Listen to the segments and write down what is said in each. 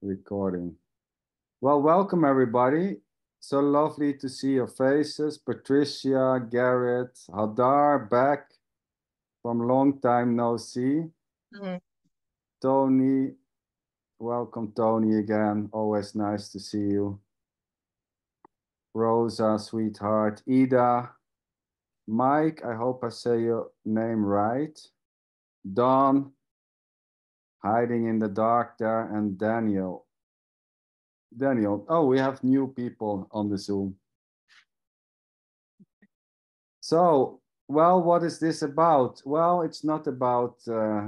Recording. Well, welcome everybody. So lovely to see your faces. Patricia, Garrett, Hadar back from long time no see. Tony, welcome Tony again. Always nice to see you. Rosa, sweetheart. Ida, Mike, I hope I say your name right. Don, hiding in the dark there, and Daniel. Oh, we have new people on the Zoom. So, well, what is this about? Well, it's not about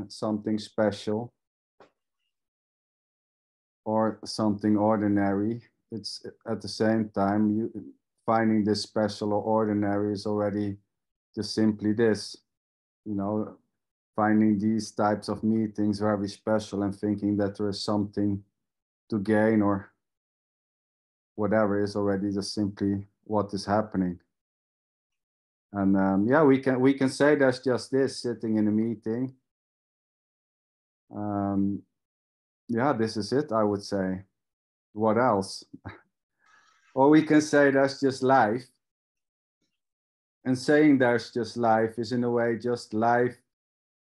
something special or something ordinary. It's at the same time, finding this special or ordinary is already just simply this, finding these types of meetings very special and thinking that there is something to gain or whatever is already just simply what is happening. And yeah, we can say there's just this sitting in a meeting. Yeah, this is it, I would say. What else? Or we can say that's just life. And saying there's just life is in a way just life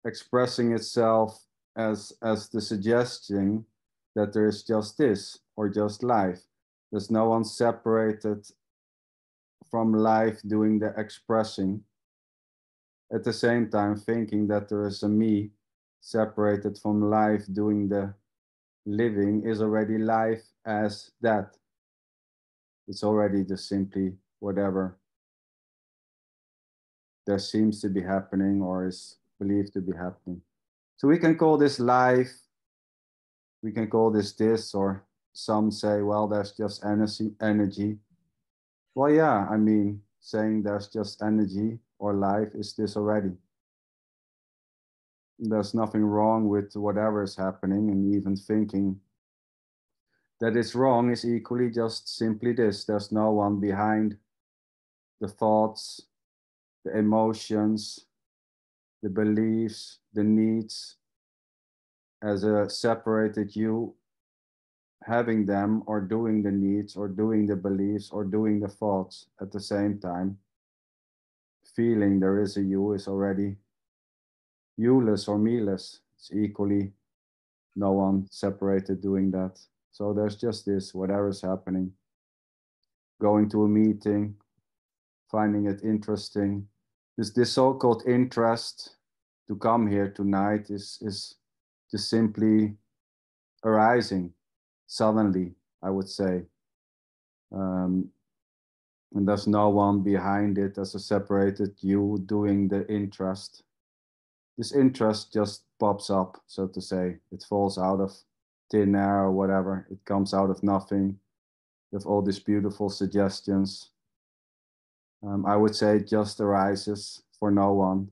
expressing itself as the suggestion that there is just this or just life. There's no one separated from life doing the expressing. At the same time, thinking that there is a me separated from life doing the living is already life as that. It's already just simply whatever there seems to be happening or is believed to be happening. So we can call this life, we can call this, or some say, well, there's just energy. Well, yeah, I mean, saying there's just energy or life is this already. There's nothing wrong with whatever is happening, and even thinking that it's wrong is equally just simply this. There's no one behind the thoughts, the emotions, the beliefs, the needs, as a separated you having them or doing the needs or doing the beliefs or doing the thoughts at the same time. Feeling there is a you is already you-less or me-less. It's equally no one separated doing that. So there's just this, whatever is happening. Going to a meeting, finding it interesting. This so-called interest to come here tonight is just simply arising suddenly, I would say. And there's no one behind it as a separated you doing the interest. This interest just pops up, so to say. It falls out of thin air or whatever. It comes out of nothing with all these beautiful suggestions. I would say it just arises for no one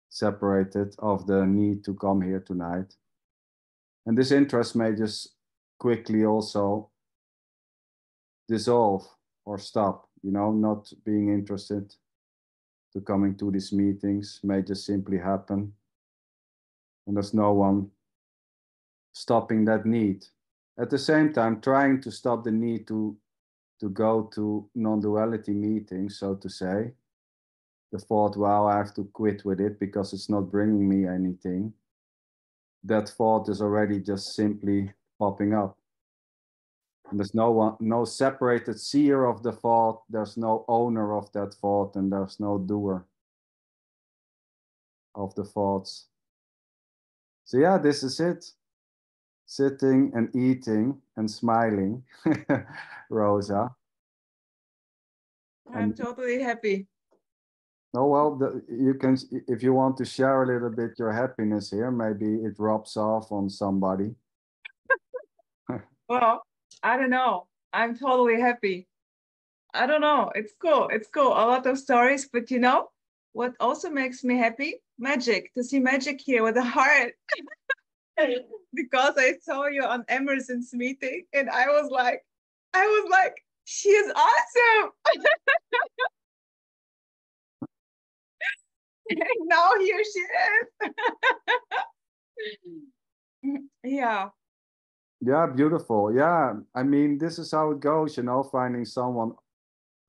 separated of the need to come here tonight. And this interest may just quickly also dissolve or stop, not being interested to coming to these meetings may just simply happen. And there's no one stopping that need. At the same time, trying to stop the need to go to non-duality meetings, so to say. The thought, well, I have to quit with it because it's not bringing me anything. That thought is already just simply popping up. And there's no separated seer of the thought. There's no owner of that thought, and there's no doer of the thoughts. So yeah, this is it. Sitting and eating and smiling, Rosa. I'm totally happy. Oh, well, you can, if you want to share a little bit your happiness here, maybe it rubs off on somebody. Well, I don't know. I'm totally happy. I don't know. It's cool. It's cool. A lot of stories, but what also makes me happy? Magic. To see magic here with a heart. Because I saw you on Emerson's meeting and I was like, she is awesome. Now here she is. Yeah. Yeah, beautiful. Yeah, I mean, this is how it goes, you know, finding someone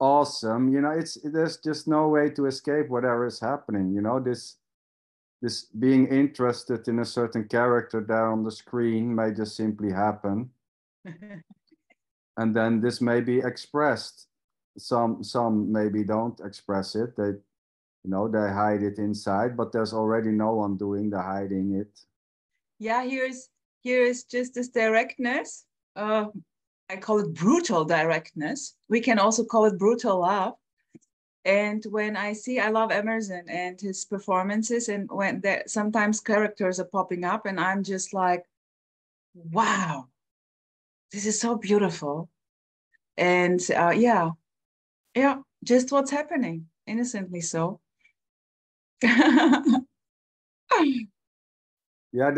awesome. You know, there's just no way to escape whatever is happening. You know, this being interested in a certain character there on the screen may just simply happen, and then this may be expressed. Some maybe don't express it. They, you know, they hide it inside, but there's already no one doing the hiding it. Yeah, here's just this directness. I call it brutal directness. We can also call it brutal love. And when I love Emerson and his performances, and when there sometimes characters are popping up, and I'm just like, wow, this is so beautiful. And yeah, just what's happening, innocently so. Yeah,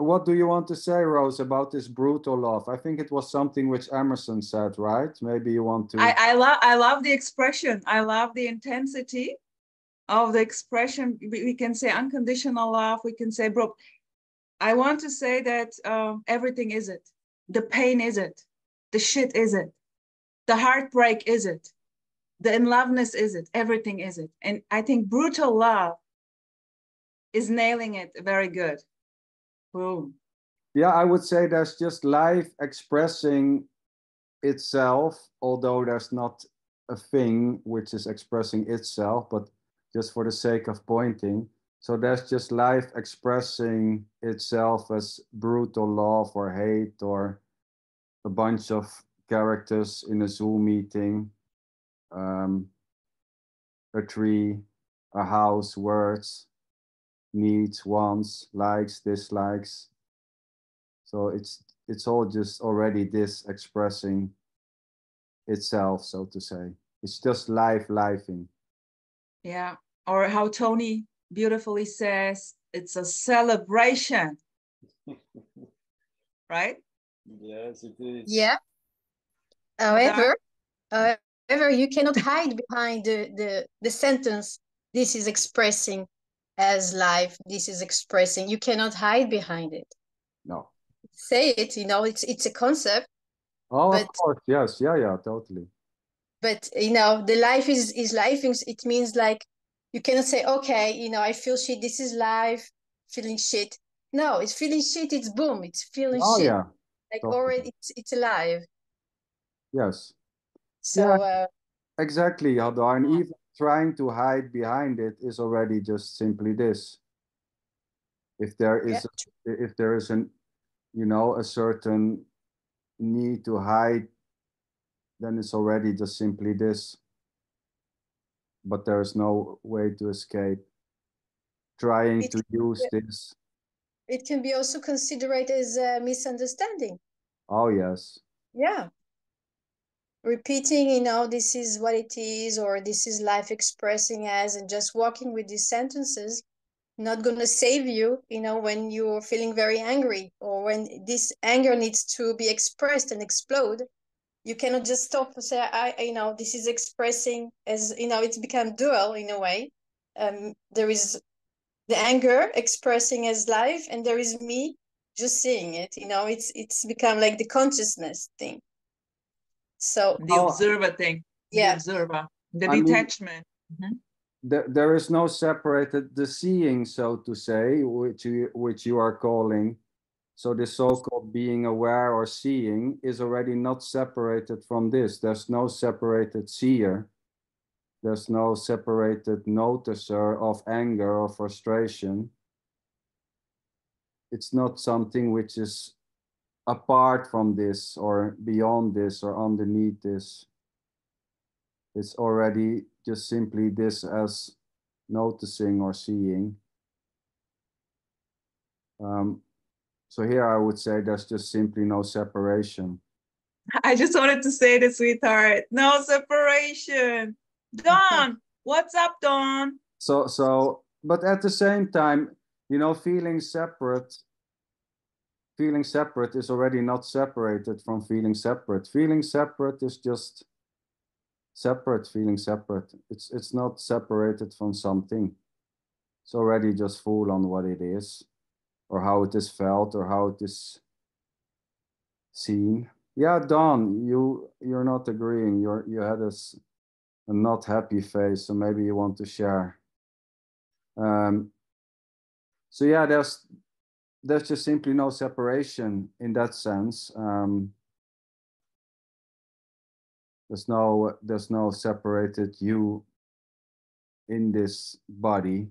what do you want to say, Rose, about this brutal love? I think it was something which Emerson said, right? Maybe you want to. I love the expression. I love the intensity of the expression. We can say unconditional love. We can say, bro, I want to say that everything is it. The pain is it. The shit is it. The heartbreak is it. The in loveness is it. Everything is it. And I think brutal love is nailing it very good. Boom. Yeah, I would say there's just life expressing itself, although there's not a thing which is expressing itself, but just for the sake of pointing. So there's just life expressing itself as brutal love or hate or a bunch of characters in a Zoom meeting, um, a tree, a house, words, needs, wants, likes, dislikes. So it's all just already this expressing itself, so to say. It's just life lifing. Yeah. Or how Tony beautifully says, it's a celebration. Right? Yes, it is. Yeah. However, you cannot hide behind the sentence, this is expressing as life, this is expressing. You cannot hide behind it. No. Say it, you know, it's a concept. Oh, but, of course, yes, yeah, totally. But you know, the life is life. It means like you cannot say, okay, you know, I feel shit. This is life, feeling shit. No, it's feeling shit. It's boom. It's feeling Oh shit. yeah, Like totally. already, it's alive. Yes. So yeah, exactly, Hadar. And even trying to hide behind it is already just simply this. If there is, if there is an, you know, a certain need to hide, then it's already just simply this. But there is no way to escape. Trying to use this. It can be also considered as a misunderstanding. Oh yes. Yeah. Repeating, you know, this is what it is, or this is life expressing as, and just walking with these sentences, not going to save you, you know, when you're feeling very angry, or when this anger needs to be expressed and explode. You cannot just stop and say, you know, this is expressing as, you know, it's become dual in a way. There is the anger expressing as life, and there is me just seeing it, you know, it's become like the consciousness thing. So the observer thing. Yeah. The observer, the detachment. There is no separated the seeing, so to say, which you are calling. So the so-called being aware or seeing is already not separated from this. There's no separated seer. There's no separated noticer of anger or frustration. It's not something which is apart from this or beyond this or underneath this. It's already just simply this as noticing or seeing. So here I would say there's just simply no separation. I just wanted to say this, sweetheart. No separation. Dawn, what's up, Dawn? But at the same time, you know, feeling separate is already not separated from feeling separate. Feeling separate is just separate, feeling separate. It's not separated from something. It's already just full on what it is, or how it is felt, or how it is seen. Yeah, Don, you're not agreeing. You had a not happy face, so maybe you want to share. So yeah, there's just simply no separation in that sense. There's no separated you in this body,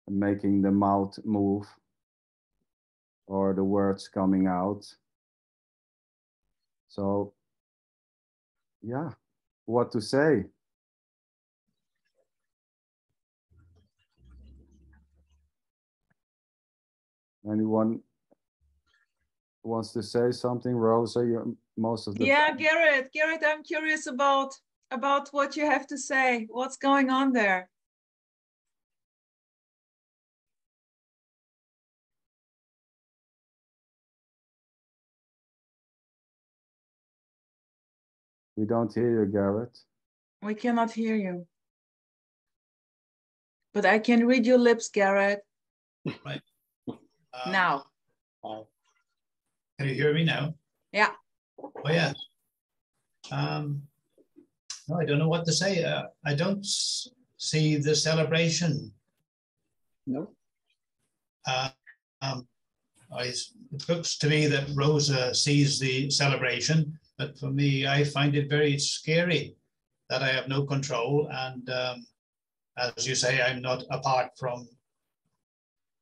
making the mouth move or the words coming out. So yeah, what to say? Anyone wants to say something? Rosa, you most of the Yeah, Garrett, I'm curious about what you have to say. What's going on there? We don't hear you, Garrett. We cannot hear you. But I can read your lips, Garrett. Right. Now. Can you hear me now? Yeah. Oh, yeah. No, I don't know what to say. I don't see the celebration. No. It looks to me that Rosa sees the celebration, but for me, I find it very scary that I have no control. And as you say, I'm not apart from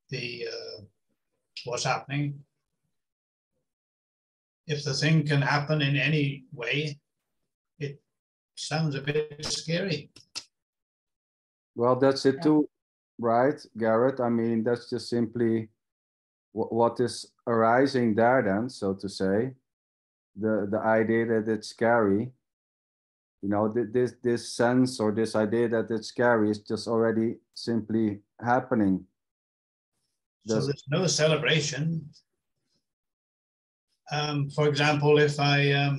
the what's happening. If the thing can happen in any way, it sounds a bit scary. Well, that's it too, right, Garrett? I mean, that's just simply what is arising there then, so to say. The idea that it's scary, you know, this sense or this idea that it's scary is just already simply happening. So there's no celebration. For example, if I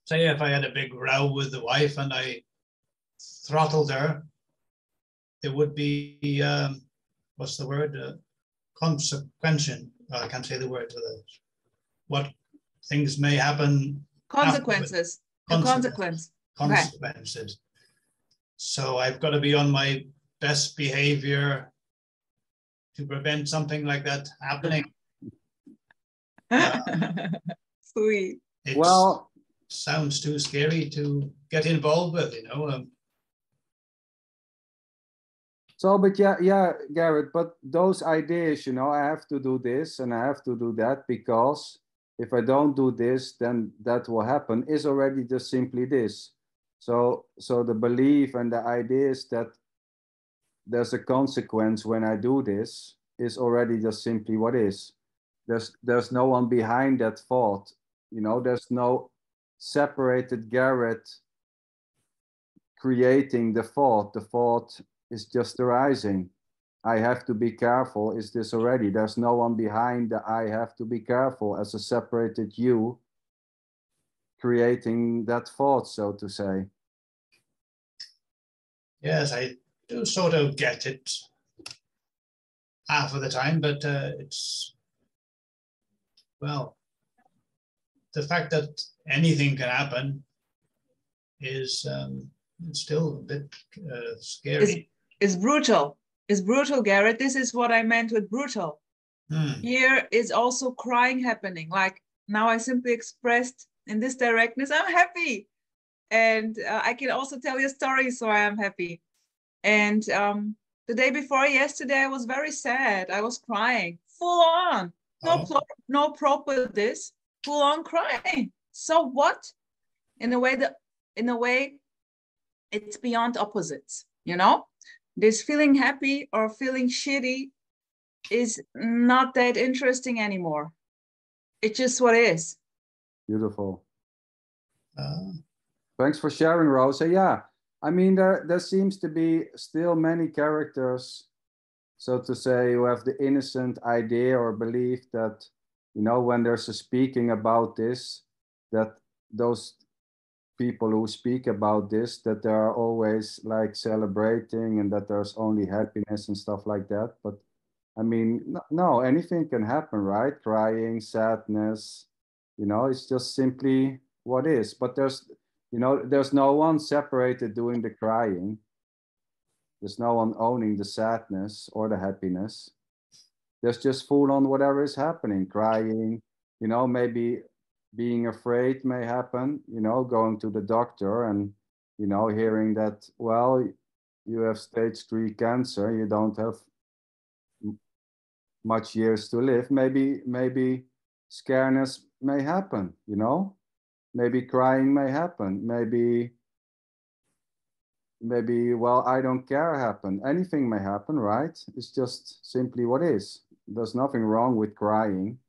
say if I had a big row with the wife and I throttled her, it would be what's the word? Consequential. I can't say the word for that. What things may happen? Consequences. Consequences. Consequences. So I've got to be on my best behavior to prevent something like that happening. Sweet. Well, sounds too scary to get involved with, you know. So, but yeah, Garrett, but those ideas, you know, I have to do this and I have to do that because if I don't do this, then that will happen, is already just simply this. So the belief and the ideas that there's a consequence when I do this is already just simply what is. There's no one behind that thought, you know, there's no separated Garrett creating the thought. The thought is just arising. I have to be careful is this already. There's no one behind the I have to be careful as a separated you creating that thought, so to say. Yes, I do sort of get it half of the time, but it's, well, the fact that anything can happen is still a bit scary. It's brutal. It's brutal, Garrett. This is what I meant with brutal. Here is also crying happening. Like now I simply expressed in this directness, I'm happy. And I can also tell you stories, so I am happy. And the day before yesterday, I was very sad. I was crying full on. No proper this, full on crying. So what? In a way, it's beyond opposites, you know? This feeling happy or feeling shitty is not that interesting anymore. It's just what it is. Beautiful. Thanks for sharing, Rosa. Yeah, I mean, there seems to be still many characters, so to say, who have the innocent idea or belief that, you know, when there's a speaking about this, that those people who speak about this, that they are always like celebrating and that there's only happiness and stuff like that. But I mean, no, anything can happen, right? Crying, sadness, it's just simply what is. But there's no one separated doing the crying. There's no one owning the sadness or the happiness. There's just full on whatever is happening, crying, maybe being afraid may happen, going to the doctor and, hearing that, well, you have stage 3 cancer, you don't have much years to live. Maybe scareness may happen, maybe crying may happen, maybe, well, I don't care happen. Anything may happen, right? It's just simply what is. There's nothing wrong with crying.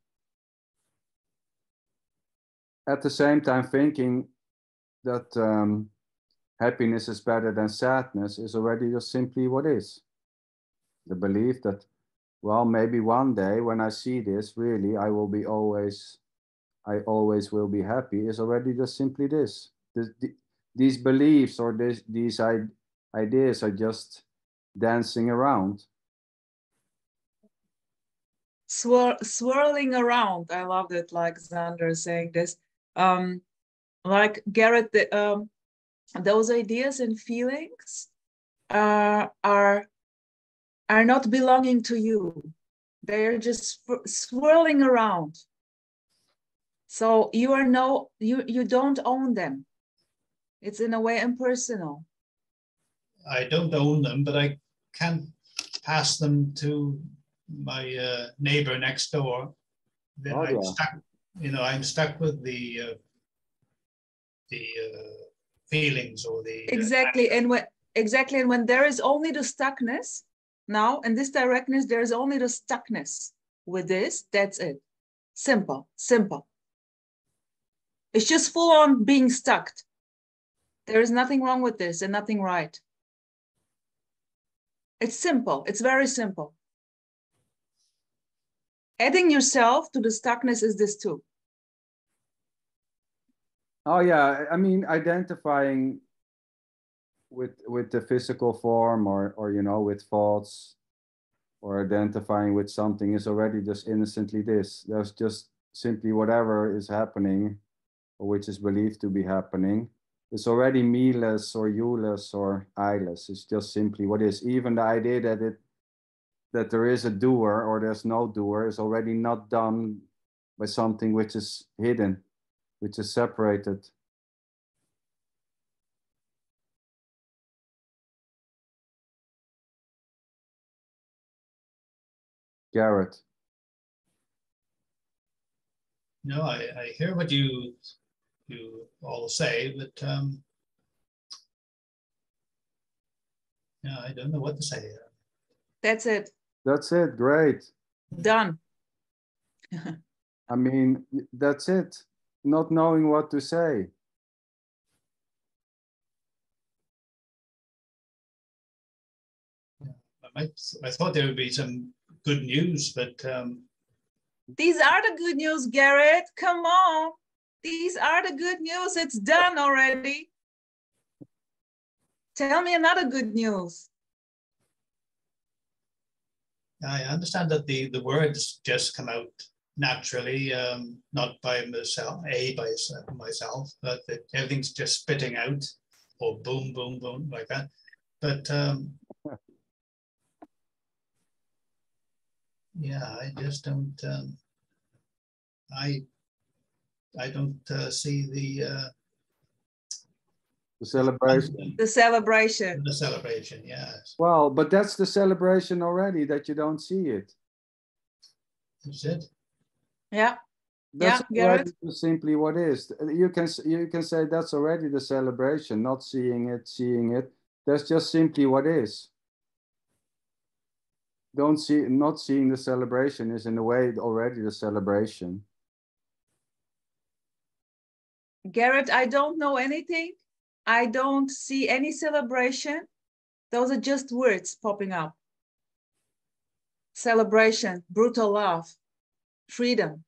At the same time, thinking that happiness is better than sadness is already just simply what is. The belief that, well, maybe one day when I see this, really, I always will be happy is already just simply this. These beliefs or these ideas are just dancing around. Swirling around. I loved it, like Sander saying this. Like Garrett, those ideas and feelings are not belonging to you. They are just swirling around. So you don't own them. It's in a way impersonal. I don't own them, but I can pass them to my neighbor next door. Then I'm stuck. I'm stuck with the feelings or the exactly. And when there is only the stuckness now in this directness, there is only the stuckness with this. That's it. Simple. It's just full on being stuck. There is nothing wrong with this and nothing right. It's simple. It's very simple. Adding yourself to the stuckness is this too. Oh yeah, I mean, identifying with the physical form or with thoughts or identifying with something is already just innocently this. There's just simply whatever is happening or which is believed to be happening. It's already me-less or you-less or I-less. It's just simply what is. Even the idea that there is a doer or there's no doer is already not done by something which is hidden, which is separated. Garrett. No, I hear what you all say, but I don't know what to say. That's it. That's it. Great. Done. I mean, that's it. Not knowing what to say. I thought there would be some good news, but these are the good news, Garrett. Come on. These are the good news. It's done already. Tell me another good news. I understand that the words just come out naturally, not by myself, but that everything's just spitting out, or boom, boom, boom, like that. But yeah, I just don't. I don't see the celebration. The celebration. The celebration, yes. Well, but that's the celebration already, that you don't see it. That's it. Yeah. That's Garrett. simply what is. You can say that's already the celebration, not seeing it, seeing it. That's just simply what is. Not seeing the celebration is in a way already the celebration. Garrett, I don't know anything. I don't see any celebration. Those are just words popping up. Celebration, brutal love, freedom.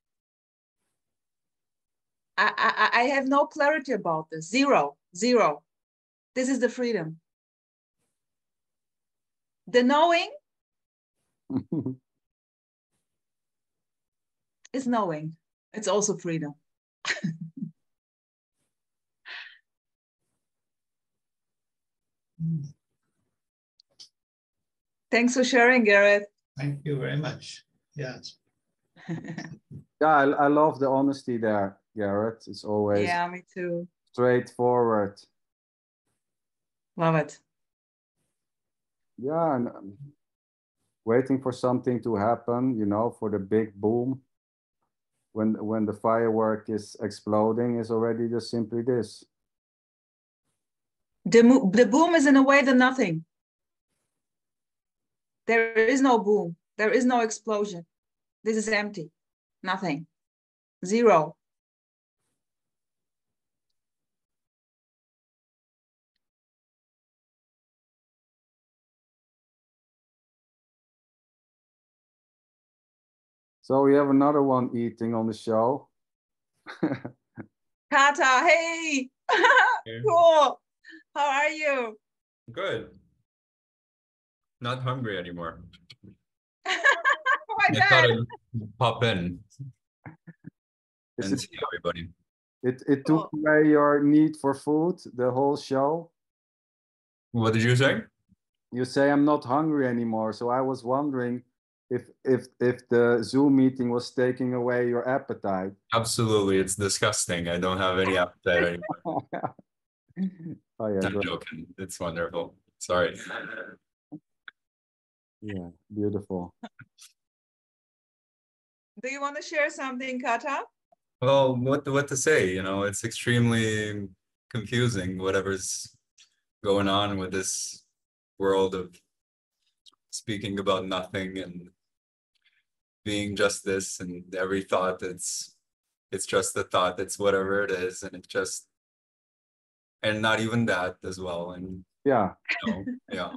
I have no clarity about this. Zero. This is the freedom. The knowing is knowing. It's also freedom. Thanks for sharing, Garrett. Thank you very much. Yes. Yeah, I love the honesty there, Garrett. It's always Yeah, me too. straightforward. Love it. Yeah, and waiting for something to happen, you know, for the big boom. When the firework is exploding, is already just simply this. The boom is in a way the nothing. There is no boom. There is no explosion. This is empty. Nothing. Zero. So we have another one eating on the show. Kata, hey! Cool. How are you? Good. Not hungry anymore. Oh my I thought God. I'd pop in Is and it, see everybody. it took away your need for food, the whole show. What did you say? You say I'm not hungry anymore. So I was wondering if the Zoom meeting was taking away your appetite. Absolutely, it's disgusting. I don't have any appetite anymore. Oh yeah, I'm great. joking. It's wonderful. Sorry. Yeah, beautiful. Do you want to share something, Kata? Well, what to say? You know, it's extremely confusing, whatever's going on with this world of speaking about nothing and being just this, and every thought it's just a thought, it's whatever it is, and it just, and not even that as well. And Yeah, you know, yeah.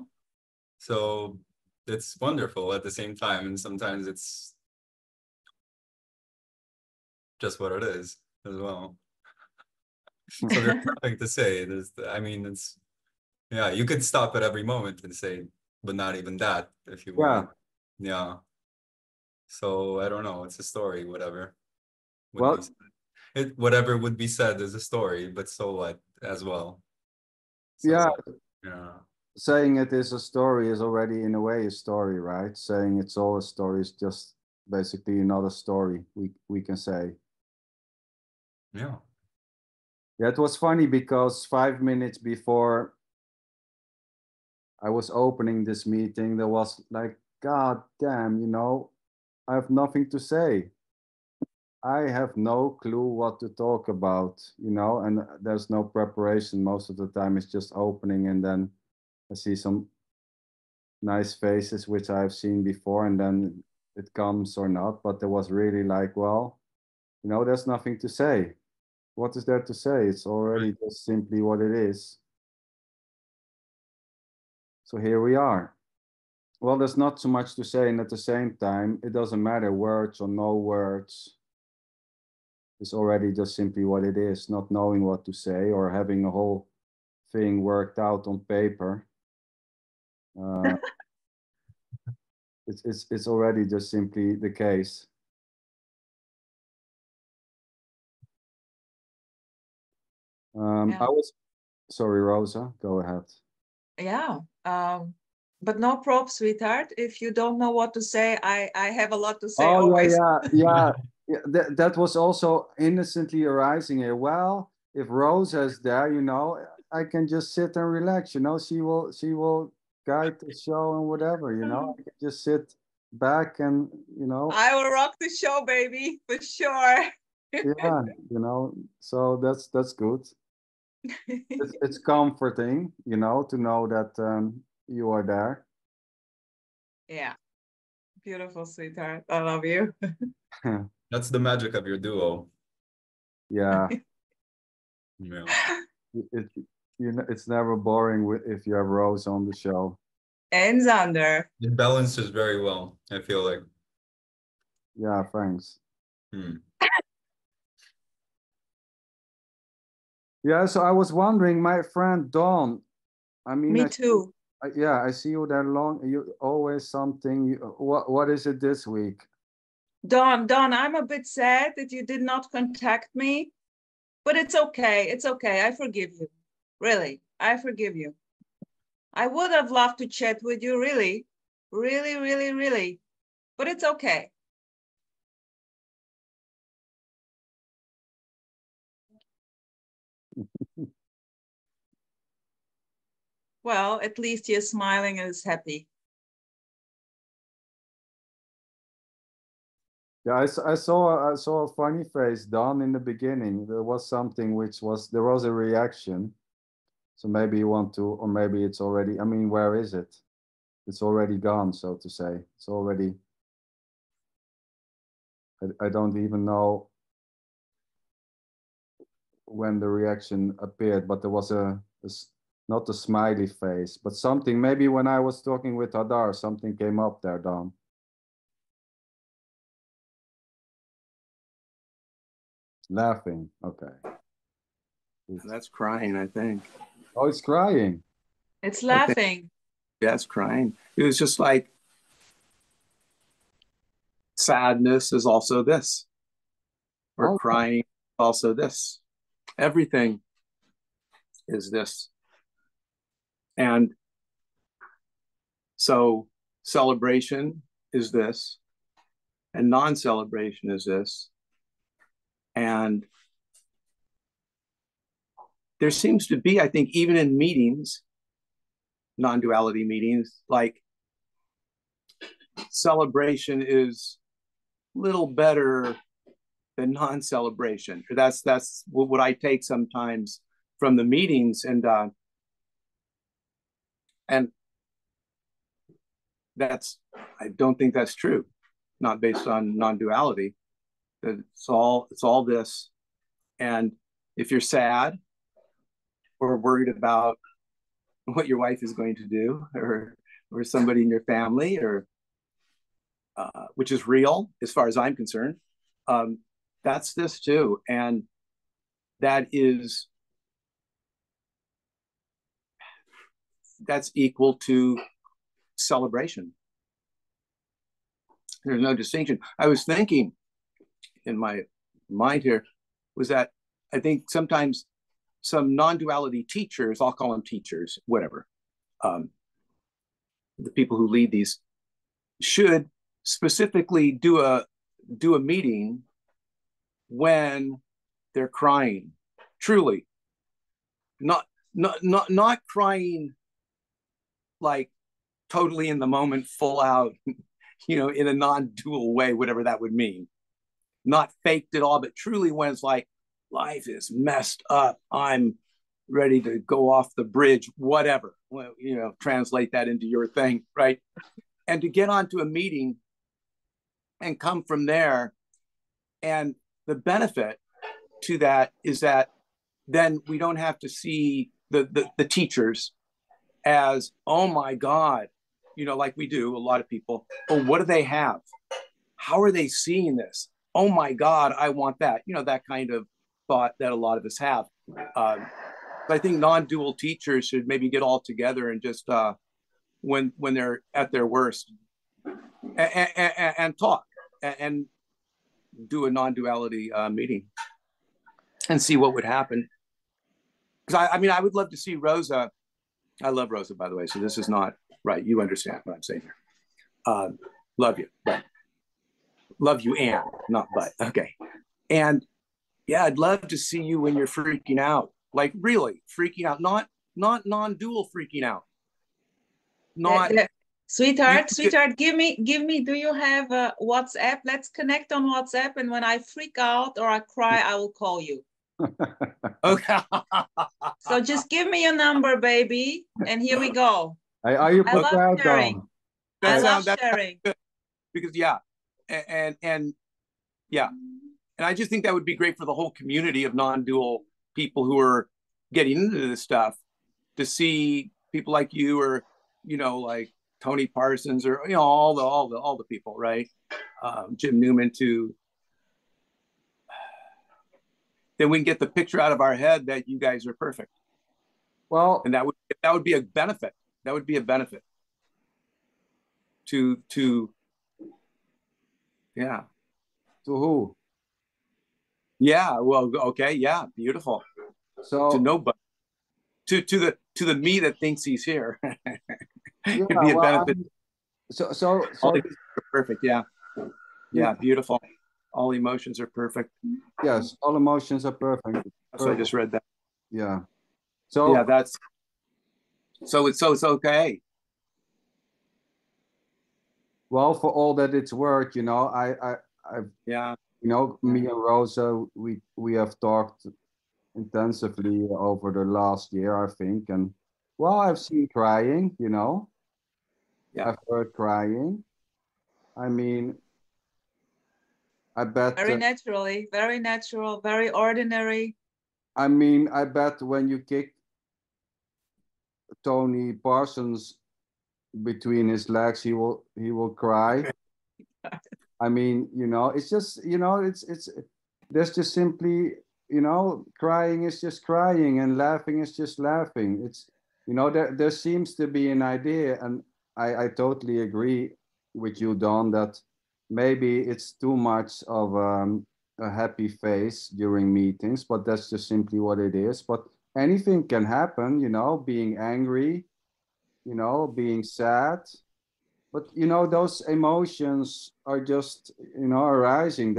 So it's wonderful at the same time, and sometimes it's just what it is as well. So there's nothing to say. I mean, it's, yeah, you could stop at every moment and say, but not even that if you want. Yeah. So I don't know. It's a story, whatever. Well, Whatever would be said is a story, but so what as well. So, yeah, yeah. saying it is a story is already in a way a story, right? Saying it's all a story is just basically another story, we can say. Yeah. Yeah, it was funny because 5 minutes before I was opening this meeting, there was like, God damn, you know, I have nothing to say. I have no clue what to talk about, you know, and there's no preparation. Most of the time it's just opening, and then I see some nice faces, which I've seen before, and then it comes or not. But there was really like, well, you know, there's nothing to say. What is there to say? It's already just simply what it is. So here we are. Well, there's not so much to say, and at the same time, it doesn't matter words or no words. It's already just simply what it is, not knowing what to say or having a whole thing worked out on paper. It's already just simply the case. Yeah. I was sorry, Rosa, go ahead. Yeah. But no props, sweetheart. If you don't know what to say, I have a lot to say always. Yeah. That was also innocently arising here. Well, if Rosa is there, you know, I can just sit and relax. You know, she will guide the show and whatever. You know, I can just sit back and, you know. I will rock the show, baby, for sure. Yeah, you know, so that's good. It's comforting, you know, to know that you are there. Yeah. Beautiful, sweetheart. I love you. That's the magic of your duo. Yeah. Yeah. You know, it's never boring if you have Rose on the show. And Sander. It balances very well, I feel like. Yeah, thanks. Yeah, so I was wondering, my friend Dawn, I mean, Me too. I see you there long. You always something. What is it this week? Don, I'm a bit sad that you did not contact me, but it's okay. It's okay. I forgive you. Really, I forgive you. I would have loved to chat with you, really, really, really, really, but it's okay. Well, at least he is smiling and is happy. Yeah, I saw a funny face, Don, in the beginning. There was something there was a reaction. So maybe you want to, or maybe it's already, I mean, where is it? It's already gone, so to say. It's already, I don't even know when the reaction appeared, but there was not a smiley face, but something, maybe when I was talking with Hadar, something came up there, Don. Laughing, okay. That's crying, I think. Oh, it's crying. It's laughing. Yeah, it's crying. It was just like sadness is also this, or crying is also this. Everything is this. And so celebration is this, and non-celebration is this. And there seems to be, I think, even in meetings, non-duality meetings, like celebration is a little better than non-celebration. That's what I take sometimes from the meetings, and that's, I don't think that's true, not based on non-duality. It's all this. And if you're sad or worried about what your wife is going to do, or somebody in your family, or which is real as far as I'm concerned, that's this too. And that's equal to celebration. There's no distinction. I was thinking in my mind here was that I think sometimes some non-duality teachers, I'll call them teachers, whatever, the people who lead these should specifically do a meeting when they're crying, truly, not crying like totally in the moment, full out, in a non-dual way, whatever that would mean, not faked at all, but truly when it's like, life is messed up, I'm ready to go off the bridge, whatever, translate that into your thing, right? And to get onto a meeting and come from there. And the benefit to that is that then we don't have to see the teachers as, oh my God, like we do, a lot of people, oh, what do they have? How are they seeing this? Oh my God, I want that. That kind of thought that a lot of us have. I think non-dual teachers should maybe get all together and just when they're at their worst and talk and do a non-duality meeting and see what would happen. Because I would love to see Rosa. I love Rosa, by the way, so this is not right. You understand what I'm saying here. Love you, but love you and not but. Okay. And yeah, I'd love to see you when you're freaking out, like really freaking out, not non-dual freaking out. Not sweetheart, give me, do you have a WhatsApp? Let's connect on WhatsApp, and when I freak out or I cry, I will call you. Okay. So just give me your number, baby, and here we go. Are you prepared? I love sharing. I love sharing. Because yeah, and yeah, and I just think that would be great for the whole community of non-dual people who are getting into this stuff, to see people like you, or like Tony Parsons, or all the people, right? Jim Newman too. Then we can get the picture out of our head that you guys are perfect. Well, and that would be a benefit. That would be a benefit to yeah. To who? Yeah, well, okay, yeah, beautiful. So To nobody. To the me that thinks he's here. yeah, Could be a well, benefit. so All emotions are perfect, yeah. Yeah. Yeah, beautiful. All emotions are perfect. Yes, all emotions are perfect. So I just read that. Yeah. So Yeah, that's so it's okay. well, for all that it's worth, you know, I've, Yeah. you know, me and Rosa, we have talked intensively over the last year, I think, and well, I've seen crying, you know, Yeah. I've heard crying. I mean, I bet. Very naturally, very natural, very ordinary. I mean, I bet when you kick Tony Parsons between his legs, he will cry. I mean, you know, it's just, you know, it's there's just simply, you know, crying is just crying and laughing is just laughing. It's, you know, there seems to be an idea, and I totally agree with you, Don, that maybe it's too much of a happy face during meetings, but that's just simply what it is. But anything can happen, you know, being angry, you know, being sad, but you know those emotions are just, you know, arising.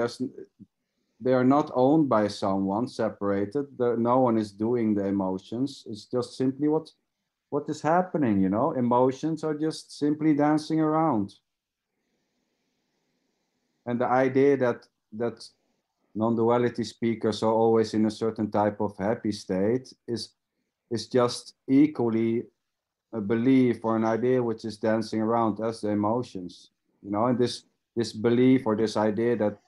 They are not owned by someone, separated. No one is doing the emotions. It's just simply what is happening, you know. Emotions are just simply dancing around, and the idea that non-duality speakers are always in a certain type of happy state is just equally a belief or an idea which is dancing around as the emotions, you know. And this belief or this idea that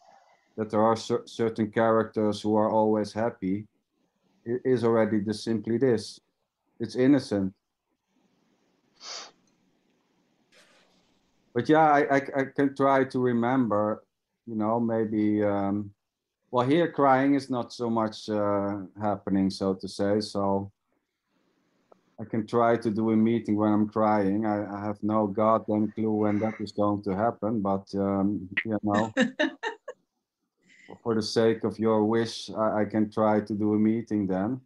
there are certain characters who are always happy is already just simply this. It's innocent. But yeah, I can try to remember, you know, maybe well, here crying is not so much happening, so to say. So I can try to do a meeting when I'm crying. I have no goddamn clue when that is going to happen, but you know, for the sake of your wish, I can try to do a meeting then.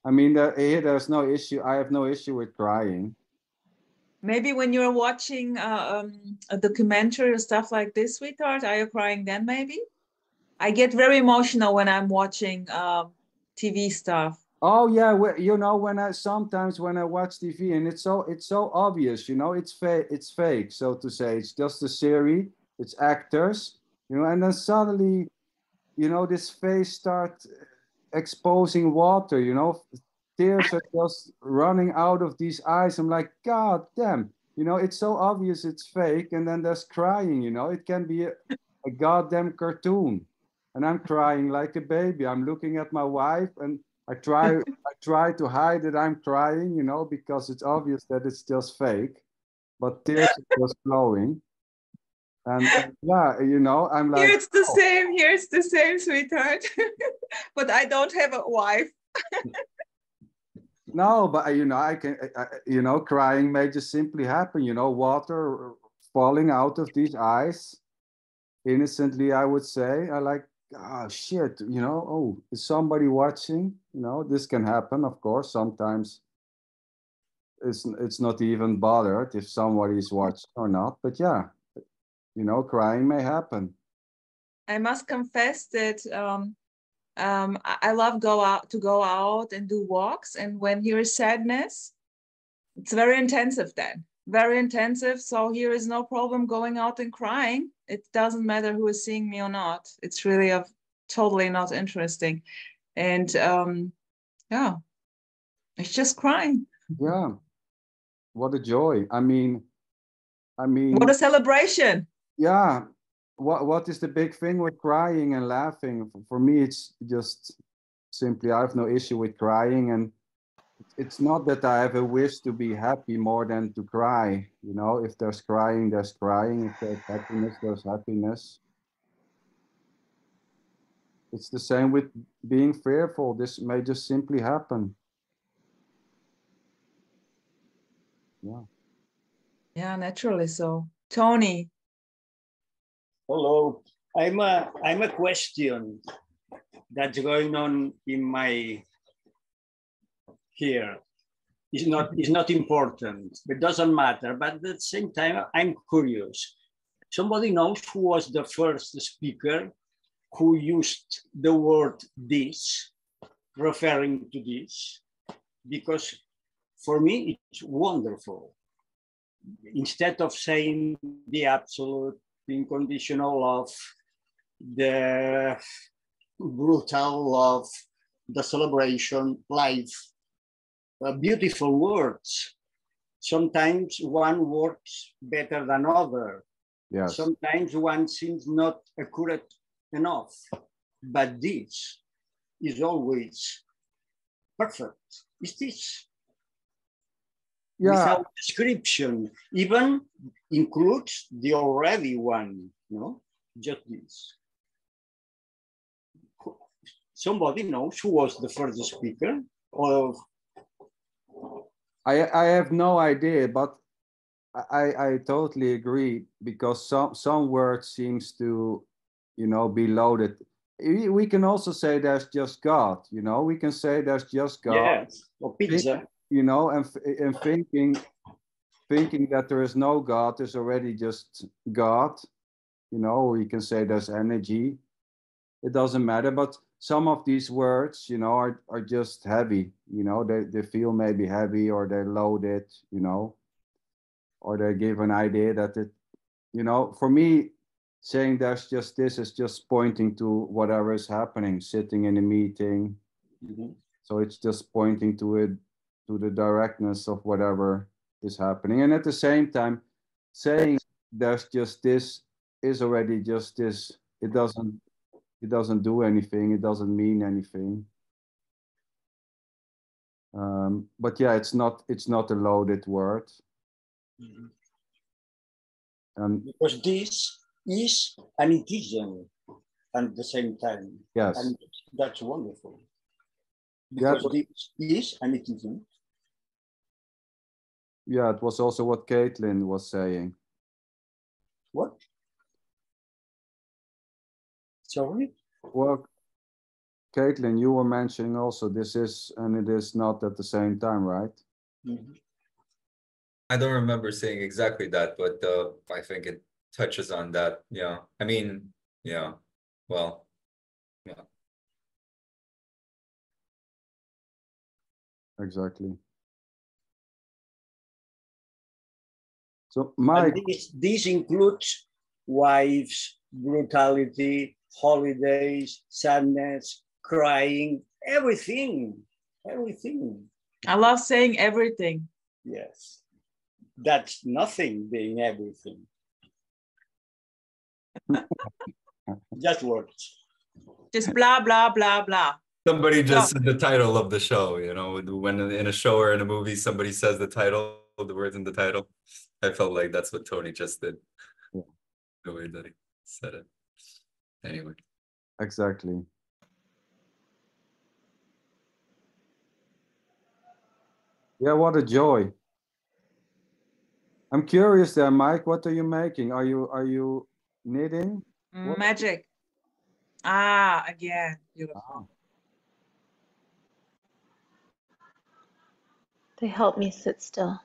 I mean, here there's no issue. I have no issue with crying. Maybe when you're watching a documentary or stuff like this, sweetheart, are you crying then? Maybe I get very emotional when I'm watching TV stuff. Oh yeah, you know, when I sometimes when I watch TV and it's so obvious, you know, it's fake, so to say. It's just a series, it's actors, you know, and then suddenly, you know, this face start exposing water, you know, tears are just running out of these eyes. I'm like, God damn, you know, it's so obvious it's fake, and then there's crying, you know, it can be a goddamn cartoon, and I'm crying like a baby. I'm looking at my wife, and I try to hide that I'm crying, you know, because it's obvious that it's just fake, but tears are just flowing. And yeah, you know, I'm like, Here it's the same. Here it's the same, sweetheart. But I don't have a wife. no, but you know, you know, crying may just simply happen. You know, water falling out of these eyes innocently. I would say, I like, ah, shit. You know, oh, is somebody watching? You know, this can happen. Of course, sometimes it's not even bothered if somebody is watching or not. But yeah, you know, crying may happen. I must confess that I love go out and do walks, and when here is sadness, it's very intensive then, very intensive. So here is no problem going out and crying. It doesn't matter who is seeing me or not. It's really totally not interesting. And yeah, it's just crying. Yeah, what a joy. I mean, What a celebration. yeah. What is the big thing with crying and laughing? For me, it's just simply I have no issue with crying, and it's not that I have a wish to be happy more than to cry. You know, if there's crying, there's crying. If there's happiness, there's happiness. It's the same with being fearful. This may just simply happen. Yeah. Yeah, naturally so. Tony. Hello. I'm a question that's going on in my here. It's not important. It doesn't matter. But at the same time, I'm curious. Somebody knows who was the first speaker who used the word this, referring to this? Because for me, it's wonderful. Instead of saying the absolute unconditional love, the brutal love, the celebration, life, beautiful words. Sometimes one works better than other. Yes. Sometimes one seems not accurate enough, but this is always perfect. Is this? Yeah. Without description, even includes the already one, no? Just this. Somebody knows who was the first speaker? Or I have no idea, but I totally agree, because some words seems to, you know, be loaded. We can also say there's just God, you know, we can say there's just God. yes, or pizza. You know, and thinking that there is no God is already just God, you know, or you can say there's energy. It doesn't matter, but some of these words, you know, are just heavy, you know, they feel maybe heavy, or they're loaded, you know, or they give an idea that it, you know, for me, saying there's just this is just pointing to whatever is happening, sitting in a meeting. Mm-hmm. So it's just pointing to it, to the directness of whatever is happening. And at the same time, saying there's just this is already just this. It doesn't do anything. It doesn't mean anything. But yeah, it's not a loaded word. Mm-hmm. And because this is and it isn't at the same time. yes, And that's wonderful. Because this is and it isn't. Yeah, it was also what Caitlin was saying. What? Sorry? Well, Caitlin, you were mentioning also this is and it is not at the same time, right? Mm-hmm. I don't remember saying exactly that, but I think it touches on that. Yeah. I mean, yeah. Well, yeah. Exactly. So Mike, this includes wives, brutality, holidays, sadness, crying, everything. Everything. I love saying everything. Yes. That's nothing being everything. Just words. Just blah, blah, blah, blah. Somebody just said the title of the show, you know, when in a show or in a movie, somebody says the title, the words in the title. I felt like that's what Tony just did. Yeah. The way that he said it. Anyway. Exactly. Yeah, what a joy. I'm curious there, Mike, what are you making? Are you knitting? Magic. Ah, again, beautiful. Oh. They help me sit still.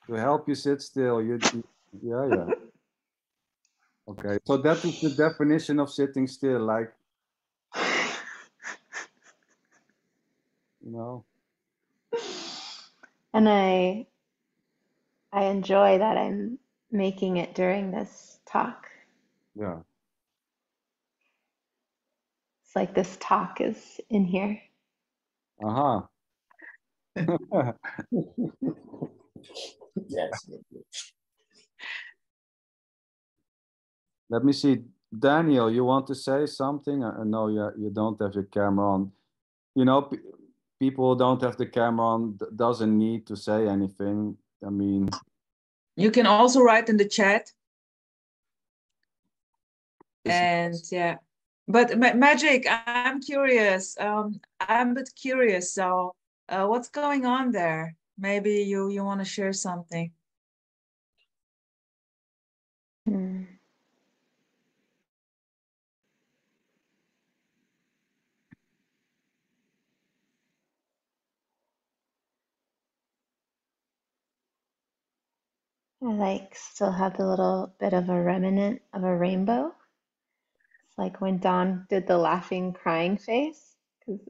To help you sit still. Yeah. Okay, so that is the definition of sitting still, like, you know. And I enjoy that I'm making it during this talk. Yeah. It's like this talk is in here. Uh-huh. Yes. Let me see. Daniel, you want to say something? No, you don't have your camera on. You know, people don't have the camera on, doesn't need to say anything. I mean, you can also write in the chat. And yeah, but Magic, I'm curious. I'm a bit curious. So what's going on there? Maybe you want to share something. Hmm. I like still have the little bit of a remnant of a rainbow. It's like when Dawn did the laughing, crying face. Because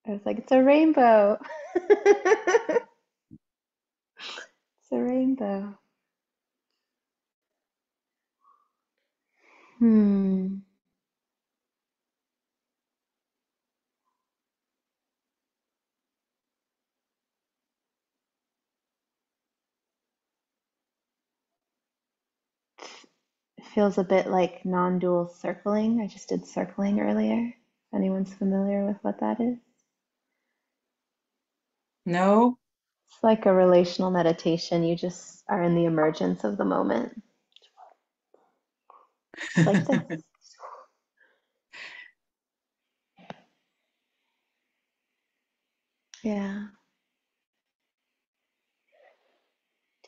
I was like, it's a rainbow. It's a rainbow. Hmm. It feels a bit like non-dual circling. I just did circling earlier. If anyone's familiar with what that is. No. It's like a relational meditation. You just are in the emergence of the moment. Just like this. Yeah.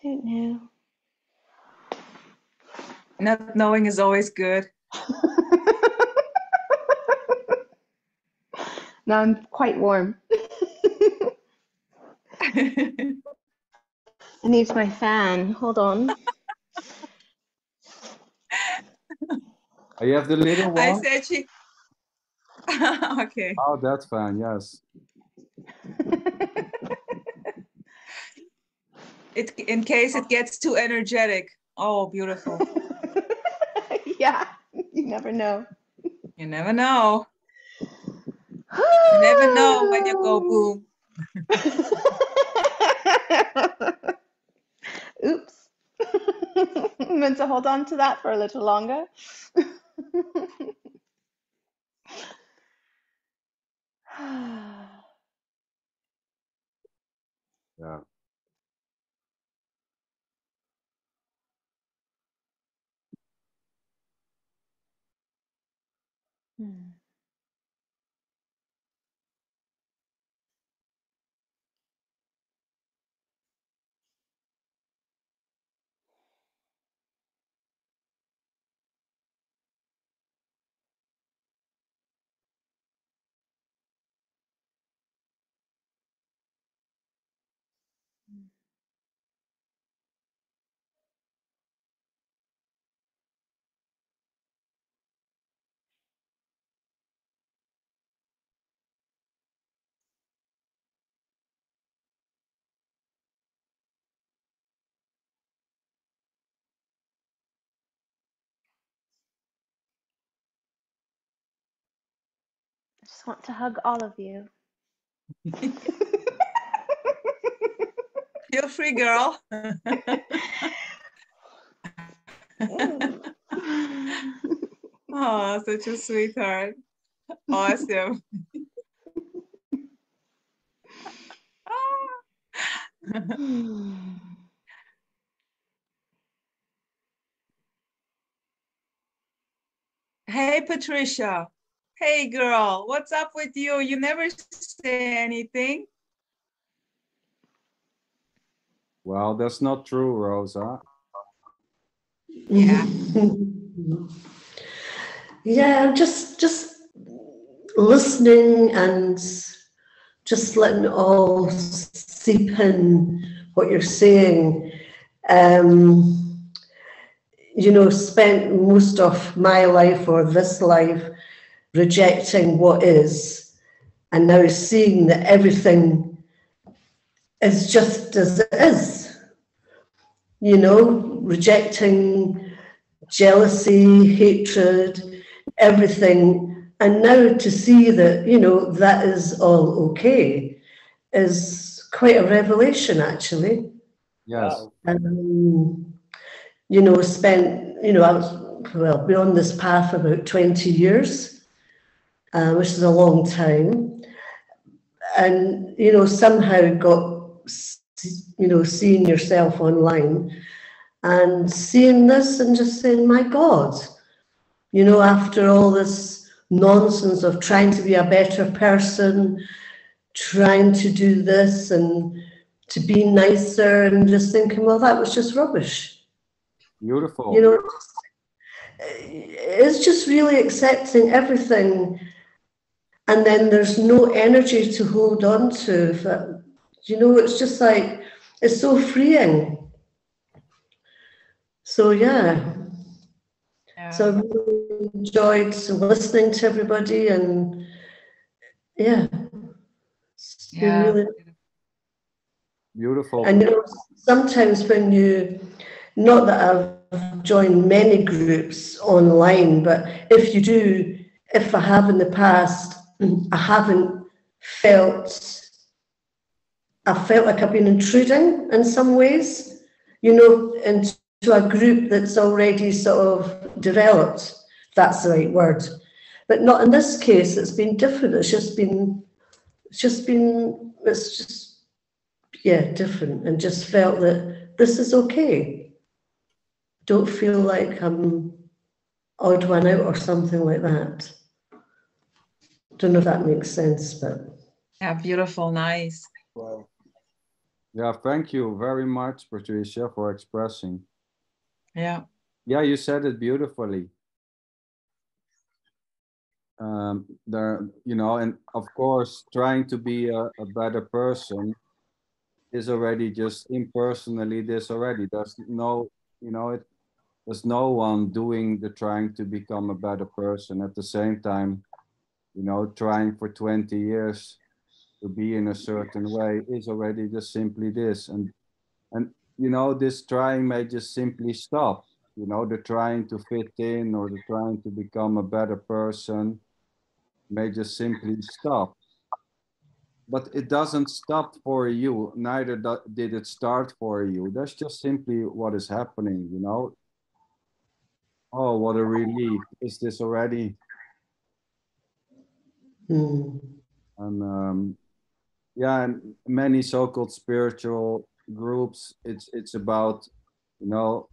Don't know. Not knowing is always good. Now I'm quite warm. I need my fan. Hold on. Oh, you have the little one? I said she. Okay. Oh, that's fine. Yes. In case it gets too energetic. Oh, beautiful. Yeah, you never know. You never know. You never know when you go boom. Oops. I'm meant to hold on to that for a little longer. Yeah. Hmm. I just want to hug all of you. Feel free, girl. Oh, such a sweetheart. Awesome. Hey, Patricia. Hey, girl. What's up with you? You never say anything. Well, that's not true, Rosa. Yeah. Yeah, just listening and just letting it all seep in what you're saying. You know, spent most of my life or this life rejecting what is, and now seeing that everything is just as it is. You know, rejecting jealousy, hatred, everything. And now to see that, you know, that is all okay is quite a revelation, actually. Yes. You know, spent, you know, I was, well, been on this path for about 20 years, which is a long time. And, you know, somehow got, you know, seeing yourself online and seeing this and just saying, my God, you know, after all this nonsense of trying to be a better person, trying to do this and to be nicer, and just thinking, well, that was just rubbish. Beautiful. You know, it's just really accepting everything, and then there's no energy to hold on to. You know, it's just like, it's so freeing. So yeah. So I really enjoyed enjoyed listening to everybody, and yeah, it's been really Beautiful. And you know, sometimes when you, not that I've joined many groups online, but if you do, if I have in the past, I haven't felt, I felt like I've been intruding in some ways, you know, into a group that's already sort of developed, if that's the right word. But not in this case, it's been different. It's just, yeah, different, and just felt that this is okay. Don't feel like I'm odd one out or something like that. Don't know if that makes sense, but yeah, beautiful, nice. Wow. Yeah, thank you very much, Patricia, for expressing. Yeah. Yeah, you said it beautifully. You know, and of course, trying to be a better person is already just impersonally this already. There's no, you know, there's no one doing the trying to become a better person at the same time, you know, trying for 20 years to be in a certain way is already just simply this. And you know, this trying may just simply stop, you know, the trying to fit in or the trying to become a better person may just simply stop. But it doesn't stop for you, neither did it start for you. That's just simply what is happening, you know. Oh, what a relief. Is this already? And yeah, and many so-called spiritual groups, it's about, you know,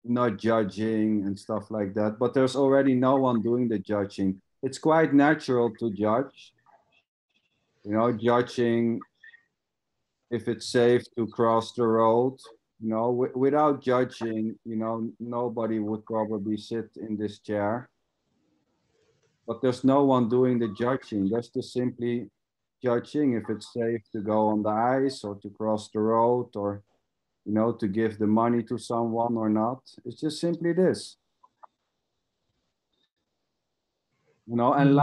not judging and stuff like that. But there's already no one doing the judging. It's quite natural to judge, you know, judging if it's safe to cross the road, you know, without judging, you know, nobody would probably sit in this chair. But there's no one doing the judging. There's just simply judging if it's safe to go on the ice or to cross the road, or, you know, to give the money to someone or not. It's just simply this. You know, and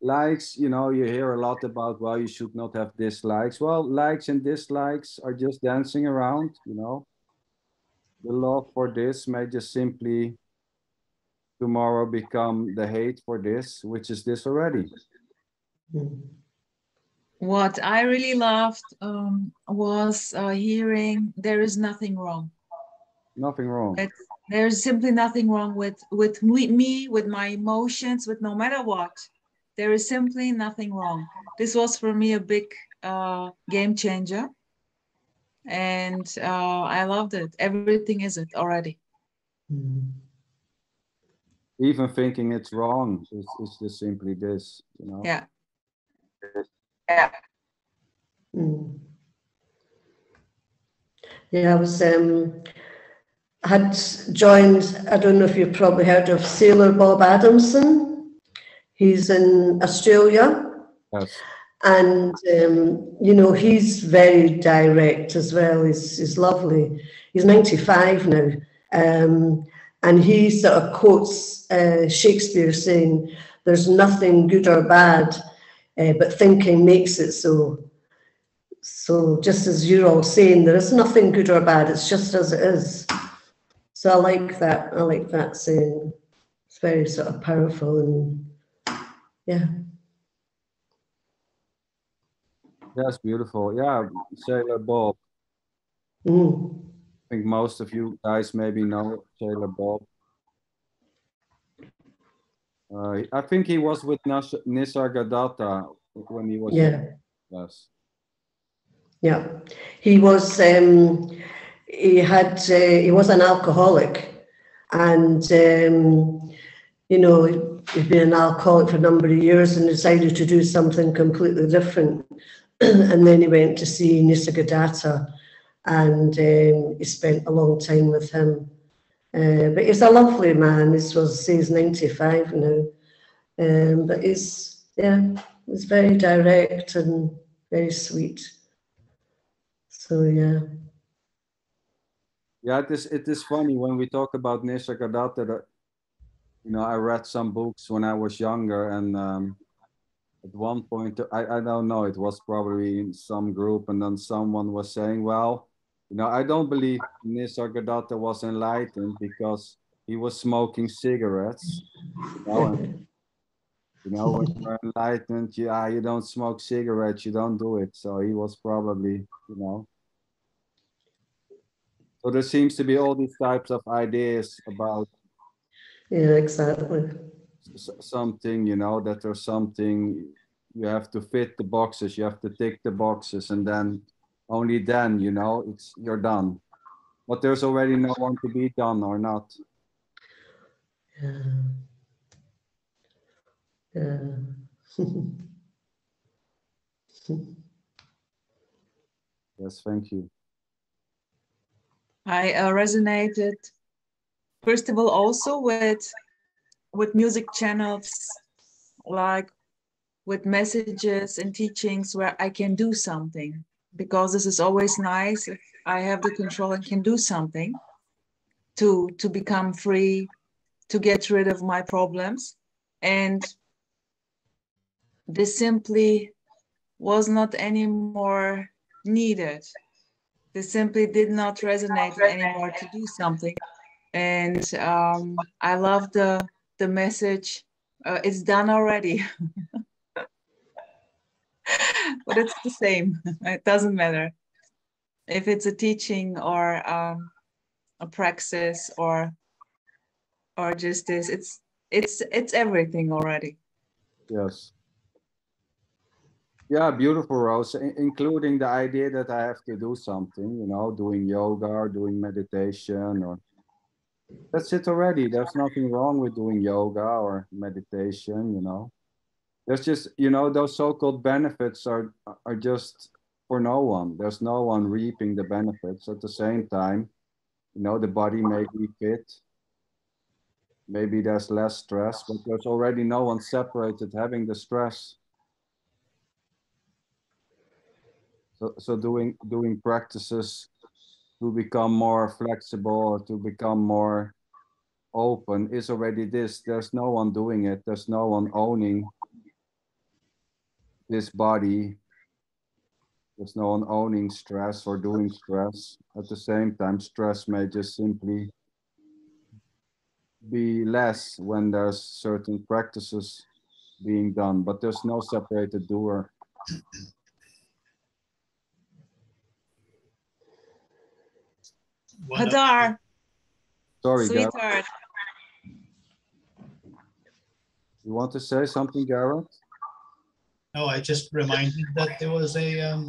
likes, you know, you hear a lot about, well, you should not have dislikes. Well, likes and dislikes are just dancing around, you know. The love for this may just simply tomorrow become the hate for this, which is this already. What I really loved was hearing there is nothing wrong. Nothing wrong. There's simply nothing wrong with me, with my emotions, with no matter what. There is simply nothing wrong. This was for me a big game changer. And I loved it. Everything is it already. Even thinking it's wrong is just simply this, you know. Yeah. Yeah. Yeah, I was had joined, I don't know if you've probably heard of Sailor Bob Adamson. He's in Australia. Yes. And, you know, he's very direct as well. He's lovely. He's 95 now. And he sort of quotes Shakespeare saying, there's nothing good or bad, but thinking makes it so. So just as you're all saying, there is nothing good or bad, it's just as it is. So I like that saying. It's very sort of powerful, and yeah. That's beautiful. Yeah, Sailor Bob. I think most of you guys maybe know Sailor Bob. I think he was with Nisargadatta when he was. Yeah. Yes. Yeah, he was. He was an alcoholic, and you know, he'd been an alcoholic for a number of years and decided to do something completely different. And then he went to see Nisargadatta, and he spent a long time with him. But he's a lovely man. He's 95 now. But he's very direct and very sweet. So yeah. Yeah, it is funny when we talk about Nisargadatta that, you know, I read some books when I was younger, and at one point, I don't know, it was probably in some group, and then someone was saying, well, you know, I don't believe Nisargadatta was enlightened because he was smoking cigarettes. You know, and, you know, when you're enlightened, you don't smoke cigarettes, you don't do it. So he was probably, you know. So there seems to be all these types of ideas about Yeah, exactly. something, you know, that there's something, you have to fit the boxes, you have to tick the boxes, and then only then, you know, you're done. But there's already no one to be done or not. Yeah. Yeah. Yes, thank you. I resonated, first of all, also with music channels, like with messages and teachings where I can do something, because this is always nice if I have the control and can do something to become free, to get rid of my problems. And this simply was not anymore needed. This simply did not resonate anymore to do something. And I love the message. It's done already. But it's the same. It doesn't matter if it's a teaching or a praxis or just this. It's everything already. Yes. Yeah, beautiful, Rose, including the idea that I have to do something, you know, doing yoga or doing meditation, or that's it already. There's nothing wrong with doing yoga or meditation, you know. There's just, you know, those so-called benefits are just for no one. There's no one reaping the benefits. At the same time, you know, the body may be fit, maybe there's less stress, but there's already no one separated having the stress. So doing practices to become more flexible or to become more open is already this. There's no one doing it. There's no one owning this body. There's no one owning stress or doing stress. At the same time, stress may just simply be less when there's certain practices being done, but there's no separated doer. Hadar, Sorry, Garrett. sweetheart. You want to say something, Garrett? No, I just reminded that there was a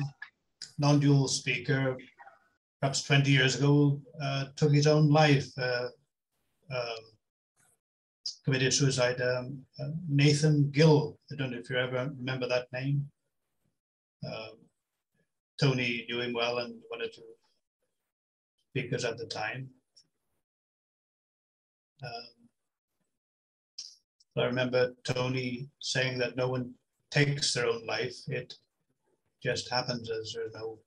non-dual speaker, perhaps 20 years ago, took his own life, committed suicide. Nathan Gill, I don't know if you ever remember that name. Tony knew him well and one or two speakers at the time. I remember Tony saying that no one takes their own life, it just happens as there's no.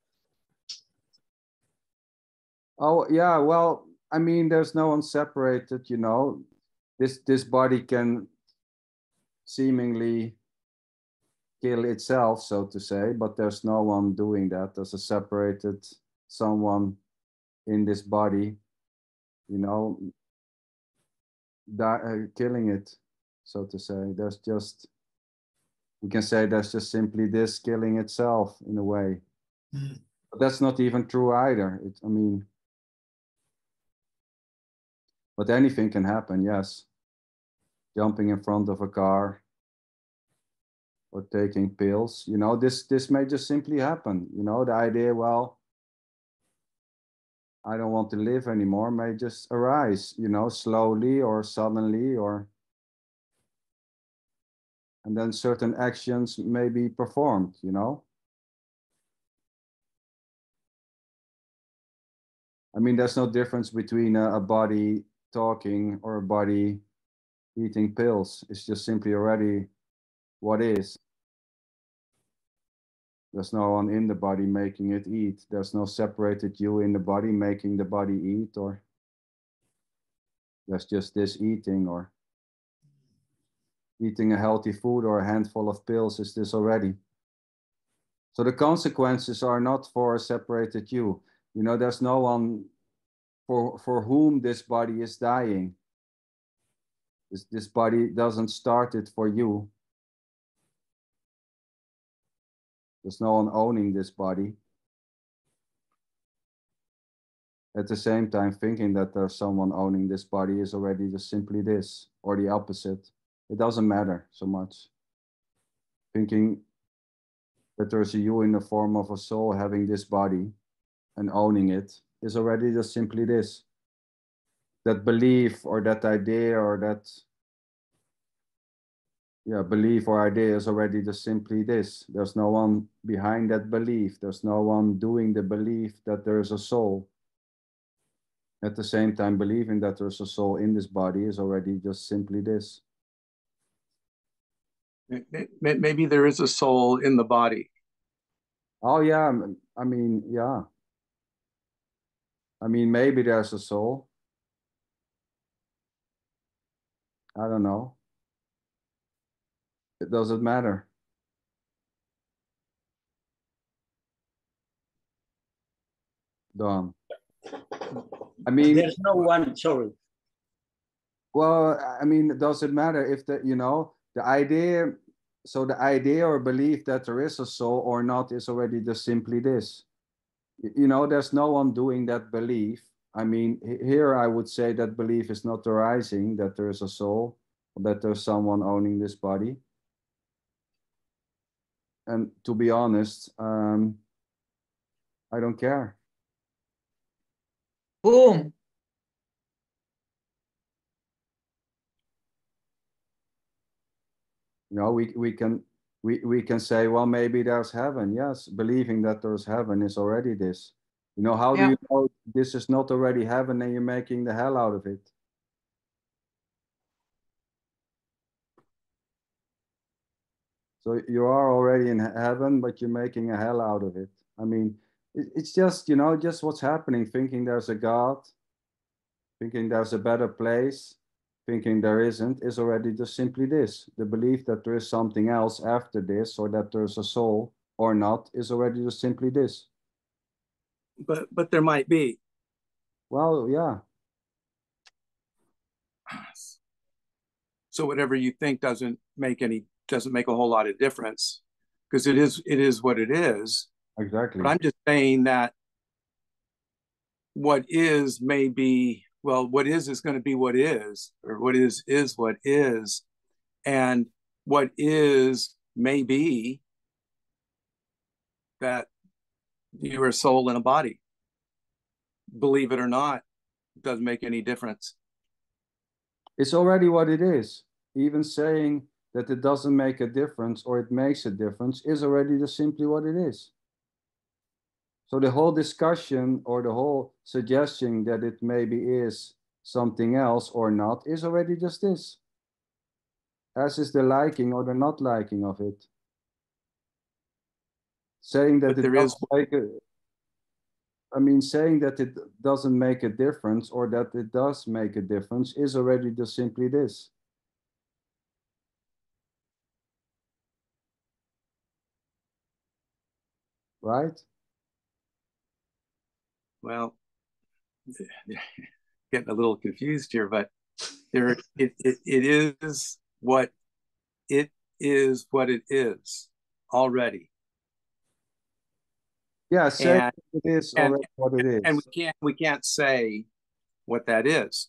Oh yeah, well, I mean, there's no one separated, you know. This body can seemingly kill itself, so to say, but there's no one doing that. There's a separated someone in this body, you know, killing it, so to say. There's just, we can say there's just simply this killing itself in a way. Mm. But that's not even true either. I mean, but anything can happen, yes. Jumping in front of a car or taking pills, you know, this may just simply happen. You know, the idea, well, I don't want to live anymore may just arise, you know, slowly or suddenly, or and then certain actions may be performed, you know. I mean, there's no difference between a body talking or a body eating pills. It's just simply already what is. There's no one in the body making it eat. There's no separated you in the body making the body eat, or there's just this eating, or eating a healthy food or a handful of pills is this already. So the consequences are not for a separated you. You know, there's no one for whom this body is dying. This body doesn't start it for you. There's no one owning this body. At the same time, thinking that there's someone owning this body is already just simply this, or the opposite. It doesn't matter so much. Thinking that there's a you in the form of a soul having this body and owning it is already just simply this. That belief or that idea or that belief or idea is already just simply this. There's no one behind that belief. There's no one doing the belief that there's a soul. At the same time, believing that there's a soul in this body is already just simply this. Maybe there is a soul in the body. Oh yeah, I mean, yeah. I mean, maybe there's a soul. I don't know. It doesn't matter. Done. I mean, there's no one, sorry. Well, I mean, does it matter if the idea, so the idea or belief that there is a soul or not is already just simply this. You know, there's no one doing that belief. I mean, here I would say that belief is not arising, that there is a soul, that there's someone owning this body. And to be honest, I don't care. Boom. You know, we can say, well, maybe there's heaven. Yes, believing that there's heaven is already this. You know, how do you know this is not already heaven and you're making the hell out of it? So you are already in heaven, but you're making a hell out of it. I mean, it's just, just what's happening, thinking there's a God, thinking there's a better place, thinking there isn't, is already just simply this. The belief that there is something else after this, or that there's a soul or not, is already just simply this. But there might be. Well, yeah. So whatever you think doesn't make a whole lot of difference, because it is what it is. Exactly. But I'm just saying that what is may be, well, what is going to be what is, or what is what is, and what is may be that you are a soul in a body. Believe it or not, it doesn't make any difference. It's already what it is. Even saying that it doesn't make a difference or it makes a difference is already just simply what it is. So the whole discussion or the whole suggestion that it maybe is something else or not is already just this. As is the liking or the not liking of it. Saying that saying that it doesn't make a difference or that it does make a difference is already just simply this. Right? Well, getting a little confused here, but it is what it is already. Yeah, say it is already what it is. And we can't say what that is.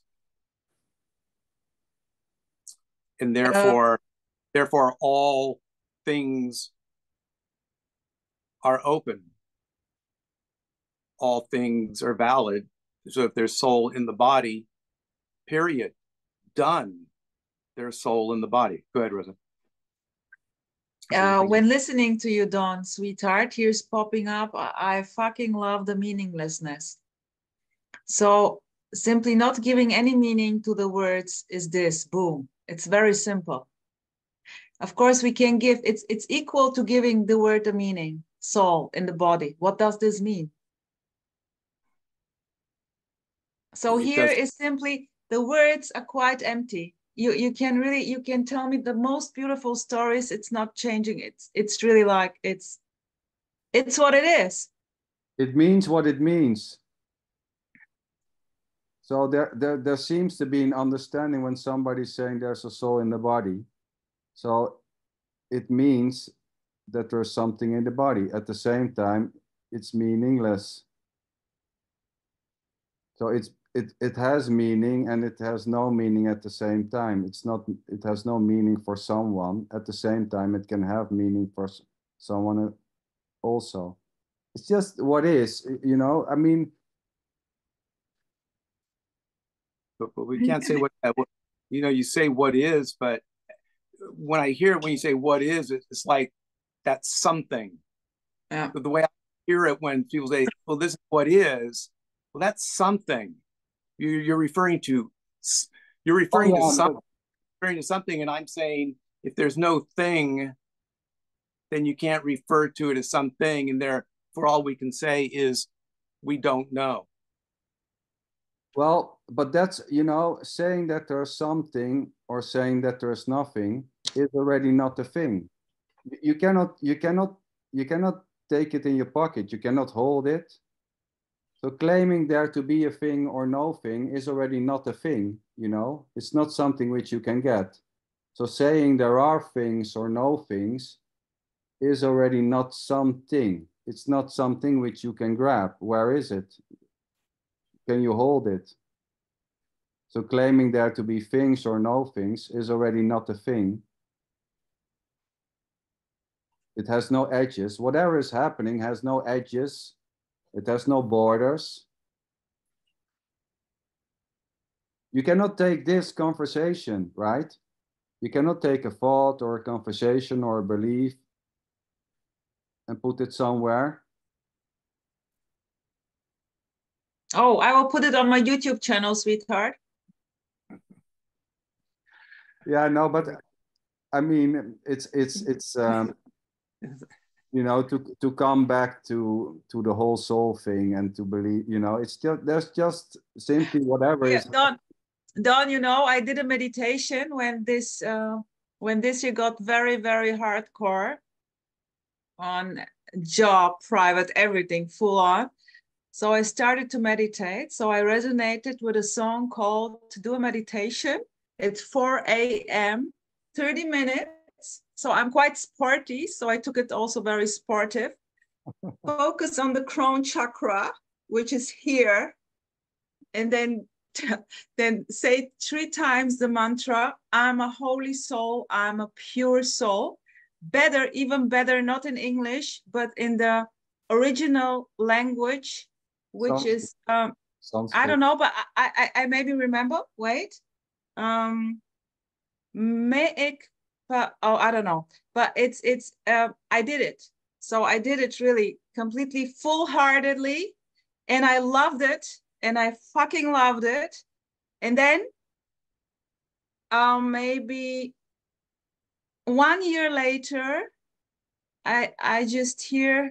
And therefore all things are open. All things are valid. So if there's soul in the body, period, done. There's soul in the body. Go ahead, Rosa. When listening to you, Dawn, sweetheart, here's popping up. I fucking love the meaninglessness. So simply not giving any meaning to the words is this, boom. It's very simple. Of course, we can give, it's equal to giving the word a meaning, soul in the body. What does this mean? So here is simply, the words are quite empty. You can tell me the most beautiful stories. It's not changing. It's really like, it's what it is. It means what it means. So there seems to be an understanding when somebody's saying there's a soul in the body. So it means that there's something in the body. At the same time, it's meaningless. So it has meaning and it has no meaning at the same time. It has no meaning for someone. At the same time, it can have meaning for someone also. It's just what is, you know, I mean. But we can't say what, you know, you say what is, but when I hear it, when you say what is, it's like that's something. Yeah. The way I hear it when people say, well, this is what is, well, that's something. You're referring to something, and I'm saying if there's no thing, then you can't refer to it as something, and therefore all we can say is we don't know. Well, but that's, you know, saying that there's something or saying that there's nothing is already not a thing. You cannot take it in your pocket. You cannot hold it. So claiming there to be a thing or no thing is already not a thing, you know? It's not something which you can get. So saying there are things or no things is already not something. It's not something which you can grab. Where is it? Can you hold it? So claiming there to be things or no things is already not a thing. It has no edges. Whatever is happening has no edges. It has no borders. You cannot take this conversation, right? You cannot take a thought or a conversation or a belief and put it somewhere. Oh, I will put it on my YouTube channel, sweetheart. Yeah, no, but I mean, it's you know, to come back to the whole soul thing and to believe, you know, it's just, there's just simply whatever is. Don, you know, I did a meditation when this year got very, very hardcore on job, private, everything, full on. So I started to meditate. So I resonated with a song called To Do a Meditation. It's 4 a.m., 30 minutes. So I'm quite sporty. So I took it also very sportive. Focus on the crown chakra, which is here. And then say 3 times the mantra, I'm a holy soul, I'm a pure soul. Better, even better, not in English, but in the original language, which is, I don't know, but I maybe remember, wait. I don't know, but it's I did it. So I did it really completely full-heartedly, and I loved it. And I fucking loved it. And then maybe 1 year later, I just hear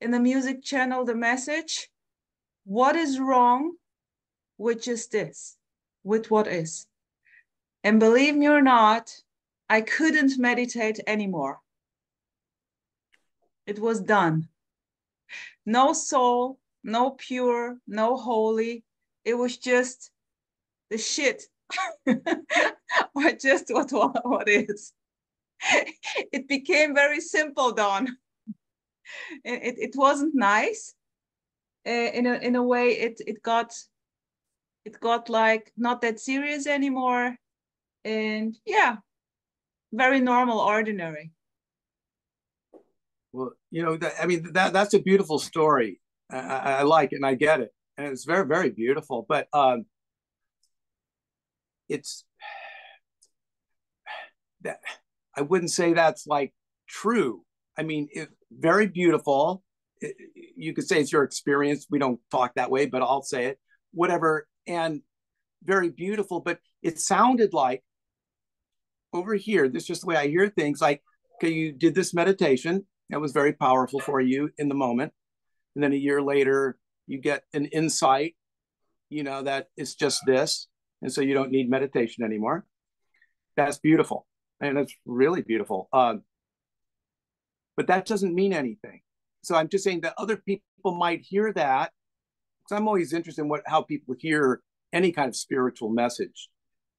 in the music channel the message, what is wrong with just this, with what is? And believe me or not, I couldn't meditate anymore. It was done. No soul, no pure, no holy. It was just the shit. Or just what is. It became very simple, Don. It wasn't nice. In a way, it got like not that serious anymore, and yeah, very normal, ordinary. Well, you know, I mean, that's a beautiful story. I like it and I get it, and it's very, very beautiful. But it's that I wouldn't say that's like true. I mean, very beautiful. You could say it's your experience. We don't talk that way, but I'll say it. Whatever and very beautiful, but it sounded like over here, this is just the way I hear things, like, okay, you did this meditation, that was very powerful for you in the moment. And then a year later, you get an insight, that it's just this. And so you don't need meditation anymore. That's beautiful. And it's really beautiful. But that doesn't mean anything. So I'm just saying that other people might hear that, because I'm always interested in how people hear any kind of spiritual message.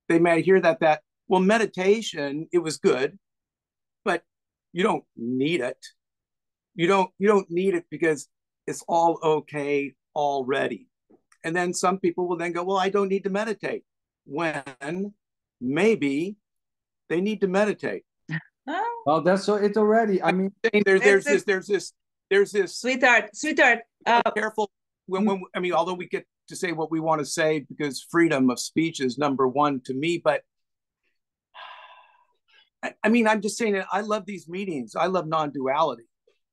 They may hear that, well, meditation, it was good, but you don't need it. You don't need it because it's all okay already. And then some people will then go, well, I don't need to meditate, when maybe they need to meditate. Well, that's so it already. I mean, there's this sweetheart. Careful when I mean, although we get to say what we want to say because freedom of speech is number one to me, but I mean, I'm just saying that I love these meetings. I love non-duality,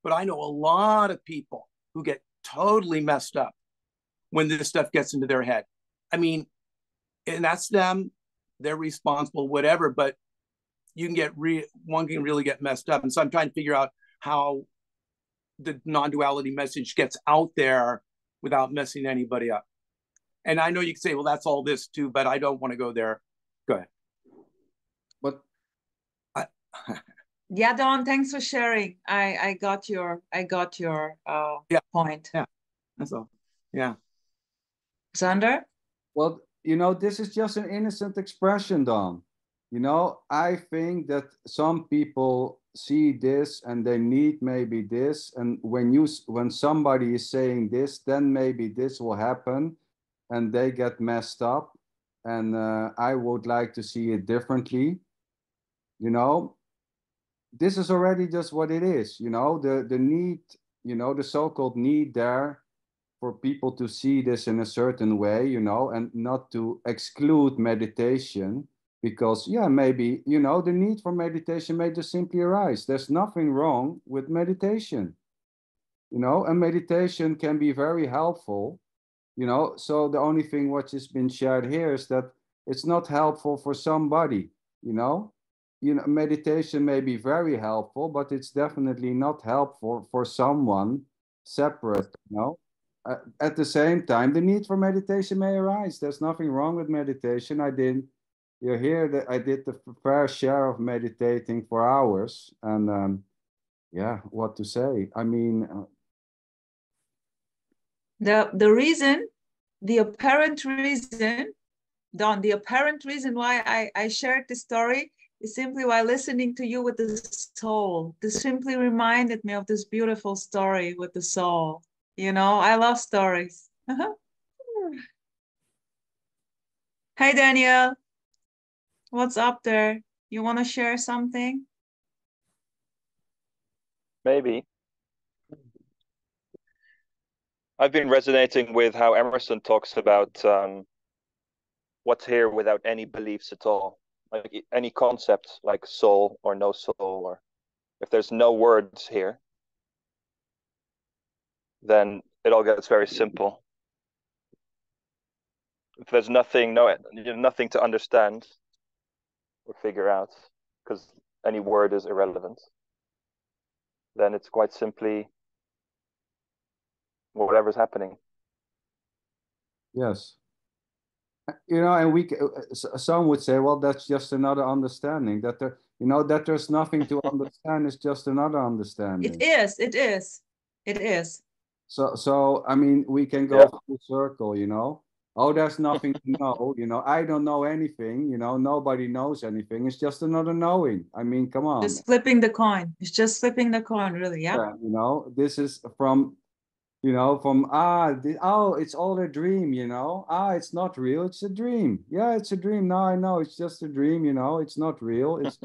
but I know a lot of people who get totally messed up when this stuff gets into their head. I mean, and that's them. They're responsible, whatever, but you can one can really get messed up. And so I'm trying to figure out how the non-duality message gets out there without messing anybody up. And I know you can say, well, that's all this too, but I don't want to go there. Go ahead. But yeah, Don, thanks for sharing. I got your point. Yeah, that's all. Yeah. Sander? Well, this is just an innocent expression, Don. I think that some people see this and they need maybe this, and when somebody is saying this, then maybe this will happen, and they get messed up. And I would like to see it differently. This is already just what it is. The need, the so-called need there for people to see this in a certain way, and not to exclude meditation. Because, yeah, maybe, the need for meditation may just simply arise. There's nothing wrong with meditation, and meditation can be very helpful, So the only thing what has been shared here is that it's not helpful for somebody, meditation may be very helpful, but it's definitely not helpful for someone separate, At the same time, the need for meditation may arise. There's nothing wrong with meditation. You hear that I did the fair share of meditating for hours, and yeah, what to say? I mean, the reason, the apparent reason, Don, the apparent reason why I shared this story is simply while listening to you with the soul. This simply reminded me of this beautiful story with the soul. I love stories. Hey, Daniel. What's up there? You want to share something? Maybe. I've been resonating with how Emerson talks about what's here without any beliefs at all. Like any concept like soul or no soul, or if there's no words here, then it all gets very simple. If there's nothing to understand or figure out, because any word is irrelevant, then it's quite simply whatever's happening. yes. And some would say, well, that's just another understanding. That that there's nothing to understand is just another understanding. It is. So I mean, we can go full circle, Oh, there's nothing to know, I don't know anything, nobody knows anything. It's just another knowing. I mean, come on. Just flipping the coin. It's just flipping the coin, really, yeah. This is from it's all a dream, it's not real, it's a dream. Yeah, it's a dream. Now I know it's just a dream, it's not real. It's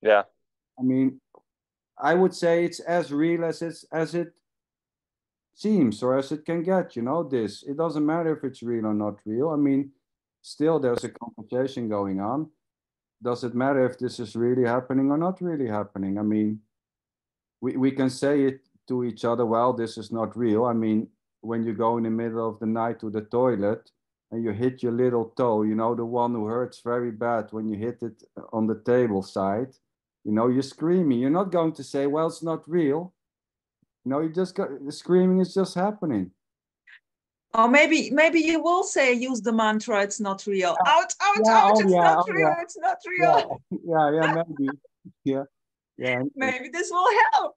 yeah. I mean, I would say it's as real as it seems, or as it can get, this. It doesn't matter if it's real or not real. I mean, still there's a conversation going on. Does it matter if this is really happening or not really happening? I mean, we can say it to each other, well, this is not real. I mean, when you go in the middle of the night to the toilet, and you hit your little toe, you know, the one who hurts very bad when you hit it on the table side, you know, you're screaming. You're not going to say, well, it's not real. You know, you just got, the screaming is just happening. Or maybe you will say, use the mantra, it's not real. Ouch, ouch, Yeah, ouch, oh, it's yeah, not oh, real, yeah. it's not real. Yeah, maybe. Yeah. Maybe this will help.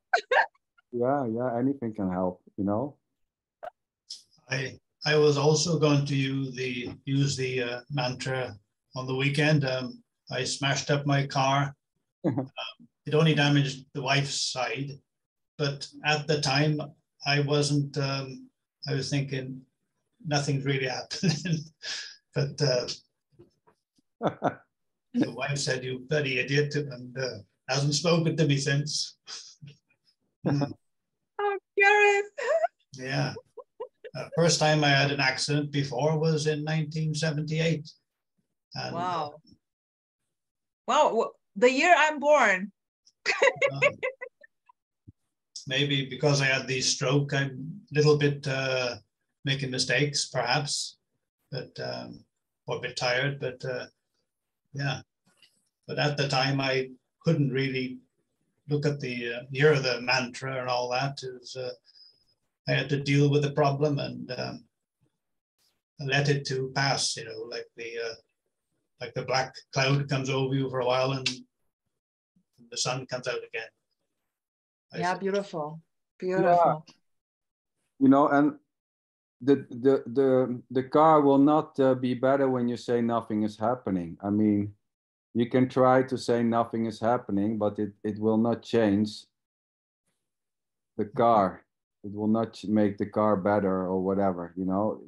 Yeah, anything can help, you know. I was also going to use the mantra on the weekend. I smashed up my car. It only damaged the wife's side, but at the time I wasn't. I was thinking nothing's really happening. But the wife said, "You bloody idiot," and hasn't spoken to me since. Oh, Gareth. Yeah. First time I had an accident before was in 1978. And, Wow. Wow, the year I'm born. Maybe because I had the stroke, I'm a little bit making mistakes, perhaps, but or a bit tired. But yeah. But at the time, I couldn't really look at the hear the mantra and all that. It was, I had to deal with the problem and let it to pass. You know, like the black cloud comes over you for a while and the sun comes out again. Yeah, beautiful. Beautiful. Yeah. You know, and the car will not be better when you say nothing is happening. I mean, you can try to say nothing is happening, but it will not change the car. It will not make the car better or whatever, you know.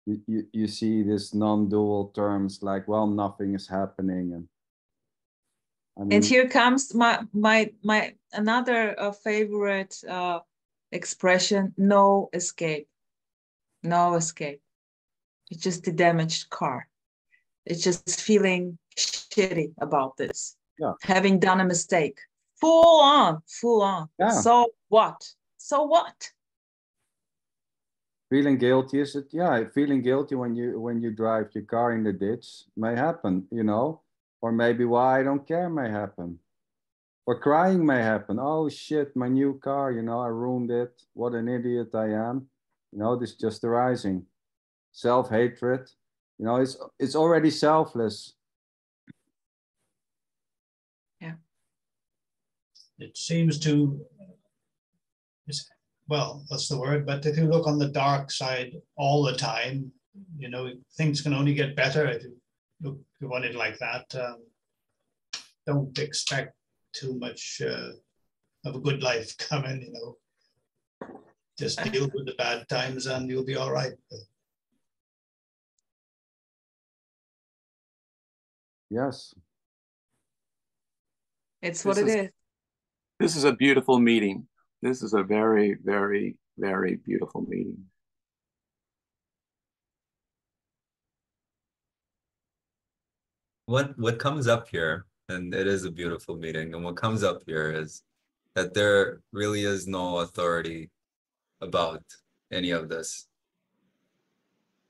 You see this non-dual terms like, well, nothing is happening, and I mean, And here comes my another favorite expression: no escape. No escape. It's just the damaged car. It's just feeling shitty about this. Yeah. Having done a mistake. Full on. Yeah. So what? So what? Feeling guilty is it? Yeah, feeling guilty when you drive your car in the ditch may happen, you know, or maybe why I don't care may happen, or crying may happen. Oh shit, my new car, you know, I ruined it. What an idiot I am. You know, this is just arising. Self-hatred, you know, it's already selfless. Yeah. It seems to. Well, what's the word? But if you look on the dark side all the time, you know, things can only get better if you want it like that. Don't expect too much of a good life coming, you know. Just deal with the bad times and you'll be all right. Yes. It's what it is. This is a beautiful meeting. This is a very, very, very beautiful meeting. What comes up here, and it is a beautiful meeting, and what comes up here is that there really is no authority about any of this.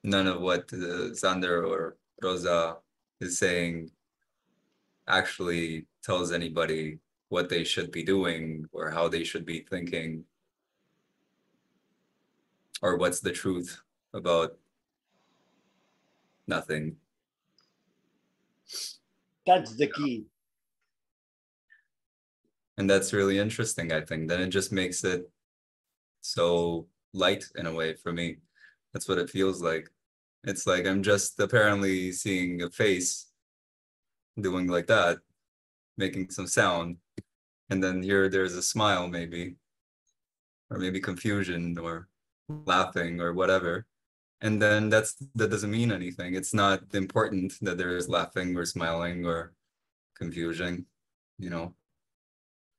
None of what Sander or Rosa is saying actually tells anybody what they should be doing or how they should be thinking or what's the truth about nothing. That's the key. And that's really interesting, I think. Then it just makes it so light in a way for me. That's what it feels like. It's like I'm just apparently seeing a face doing like that, making some sound. And then here there's a smile maybe, or maybe confusion or laughing or whatever. And then that doesn't mean anything. It's not important that there is laughing or smiling or confusion, you know.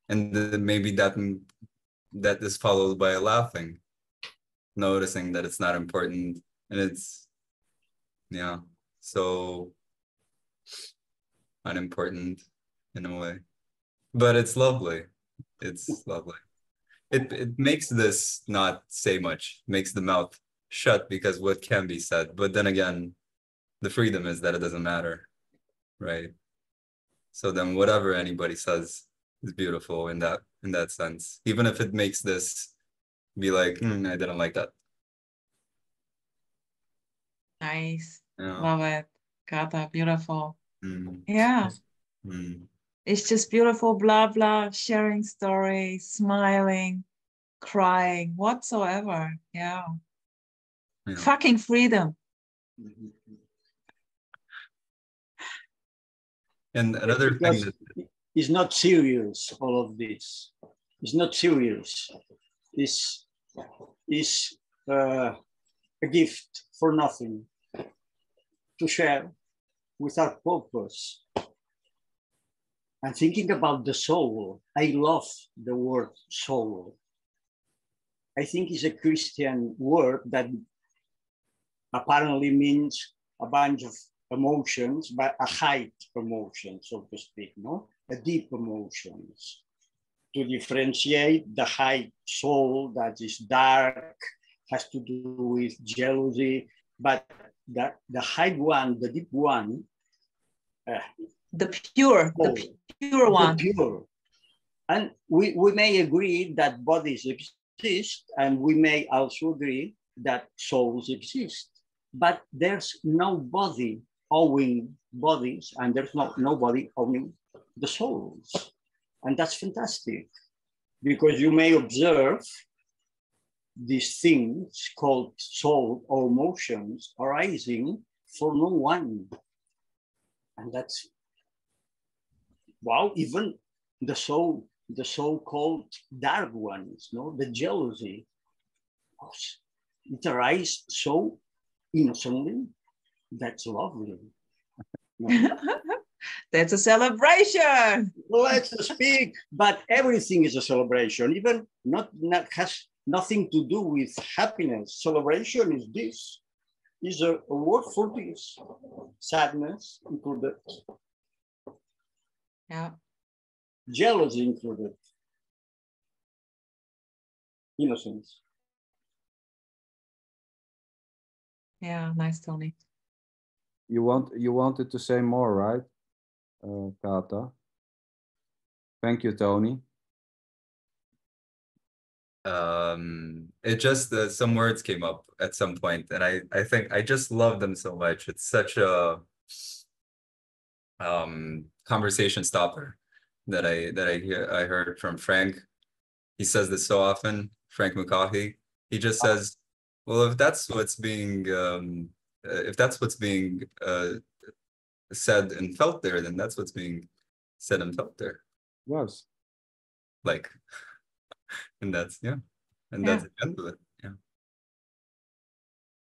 And then maybe that is followed by a laughing, noticing that it's not important, and it's, yeah, so unimportant in a way. But it's lovely. It's lovely. It makes this not say much, makes the mouth shut because what can be said. But then again, the freedom is that it doesn't matter, right? So then whatever anybody says is beautiful in that sense, even if it makes this be like, I didn't like that. Nice. Yeah. Love it. Kata, beautiful. Mm. Yeah. Mm. It's just beautiful, blah, blah, sharing stories, smiling, crying, whatsoever. Yeah. Fucking freedom. And another thing that it's not serious, all of this. It's not serious. It's a gift for nothing to share without purpose. And thinking about the soul, I love the word soul. I think it's a Christian word that apparently means a bunch of emotions, but a high emotion, so to speak, no? A deep emotions. To differentiate the high soul that is dark, has to do with jealousy, but the high one, the deep one, the pure one. The pure. And we may agree that bodies exist, and we may also agree that souls exist. But there's nobody owning bodies, and there's nobody owning the souls. And that's fantastic, because you may observe these things called soul or emotions arising for no one. And that's, wow, even the so-called dark ones, no, the jealousy, it arises so innocently. That's lovely. That's a celebration. Let's speak, but everything is a celebration, even not has nothing to do with happiness. Celebration is this, is a word for this. Sadness included. Yeah. Jealousy included. Innocence. Yeah, nice, Tony. You wanted to say more, right, Kata? Thank you, Tony. It just some words came up at some point, and I think I just love them so much. It's such a conversation stopper that I heard from Frank. He says this so often, Frank McCaughey. He just says, well, if that's what's being said and felt there, then that's what's being said and felt there. Yes. Like, and that's, yeah. And that's the end of it. Yeah.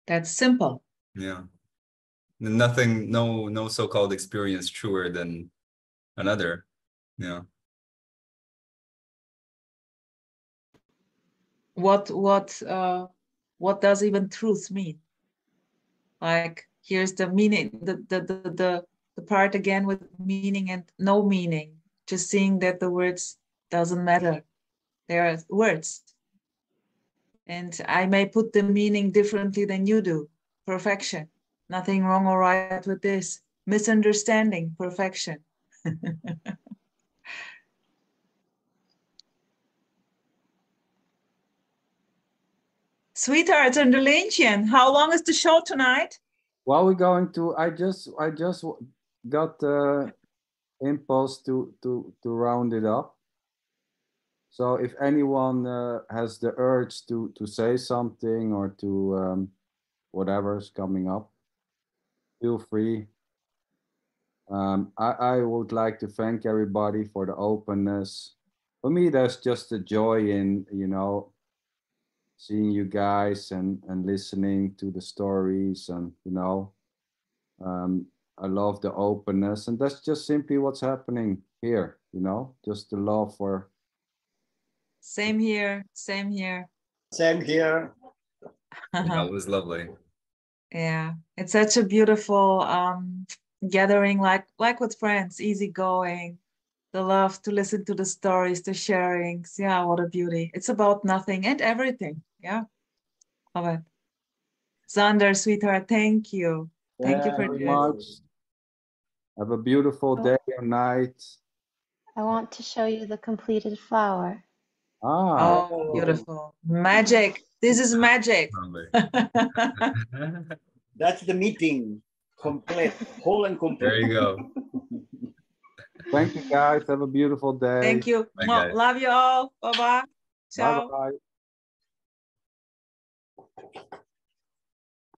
That's simple. Yeah. Nothing, no so-called experience truer than another. Yeah. What does even truth mean? Like, here's the meaning, the part again with meaning and no meaning. Just seeing that the words doesn't matter. They are words. And I may put the meaning differently than you do. Perfection. Nothing wrong or right with this. Misunderstanding. Perfection. Sweethearts and Delentian, how long is the show tonight? Well, we're going to. I just got the impulse to round it up. So if anyone has the urge to say something or to whatever's coming up, feel free. I would like to thank everybody for the openness. For me, there's just a joy in, seeing you guys and listening to the stories, and I love the openness, and that's just simply what's happening here, just the love for. Same here, same here. Same here. Yeah, it was lovely. Yeah, it's such a beautiful gathering, like with friends, easygoing, the love to listen to the stories, the sharings. Yeah, what a beauty. It's about nothing and everything. Yeah, love it. Sander, sweetheart, thank you. Thank you for very this. much. Have a beautiful day or night. I want to show you the completed flower. Ah, Oh, beautiful. Magic. This is magic. That's the meeting. Complete, whole and complete. There you go. thank you guys. Have a beautiful day. Thank you. Bye, guys. Love you all. Bye-bye. Bye Ciao. bye.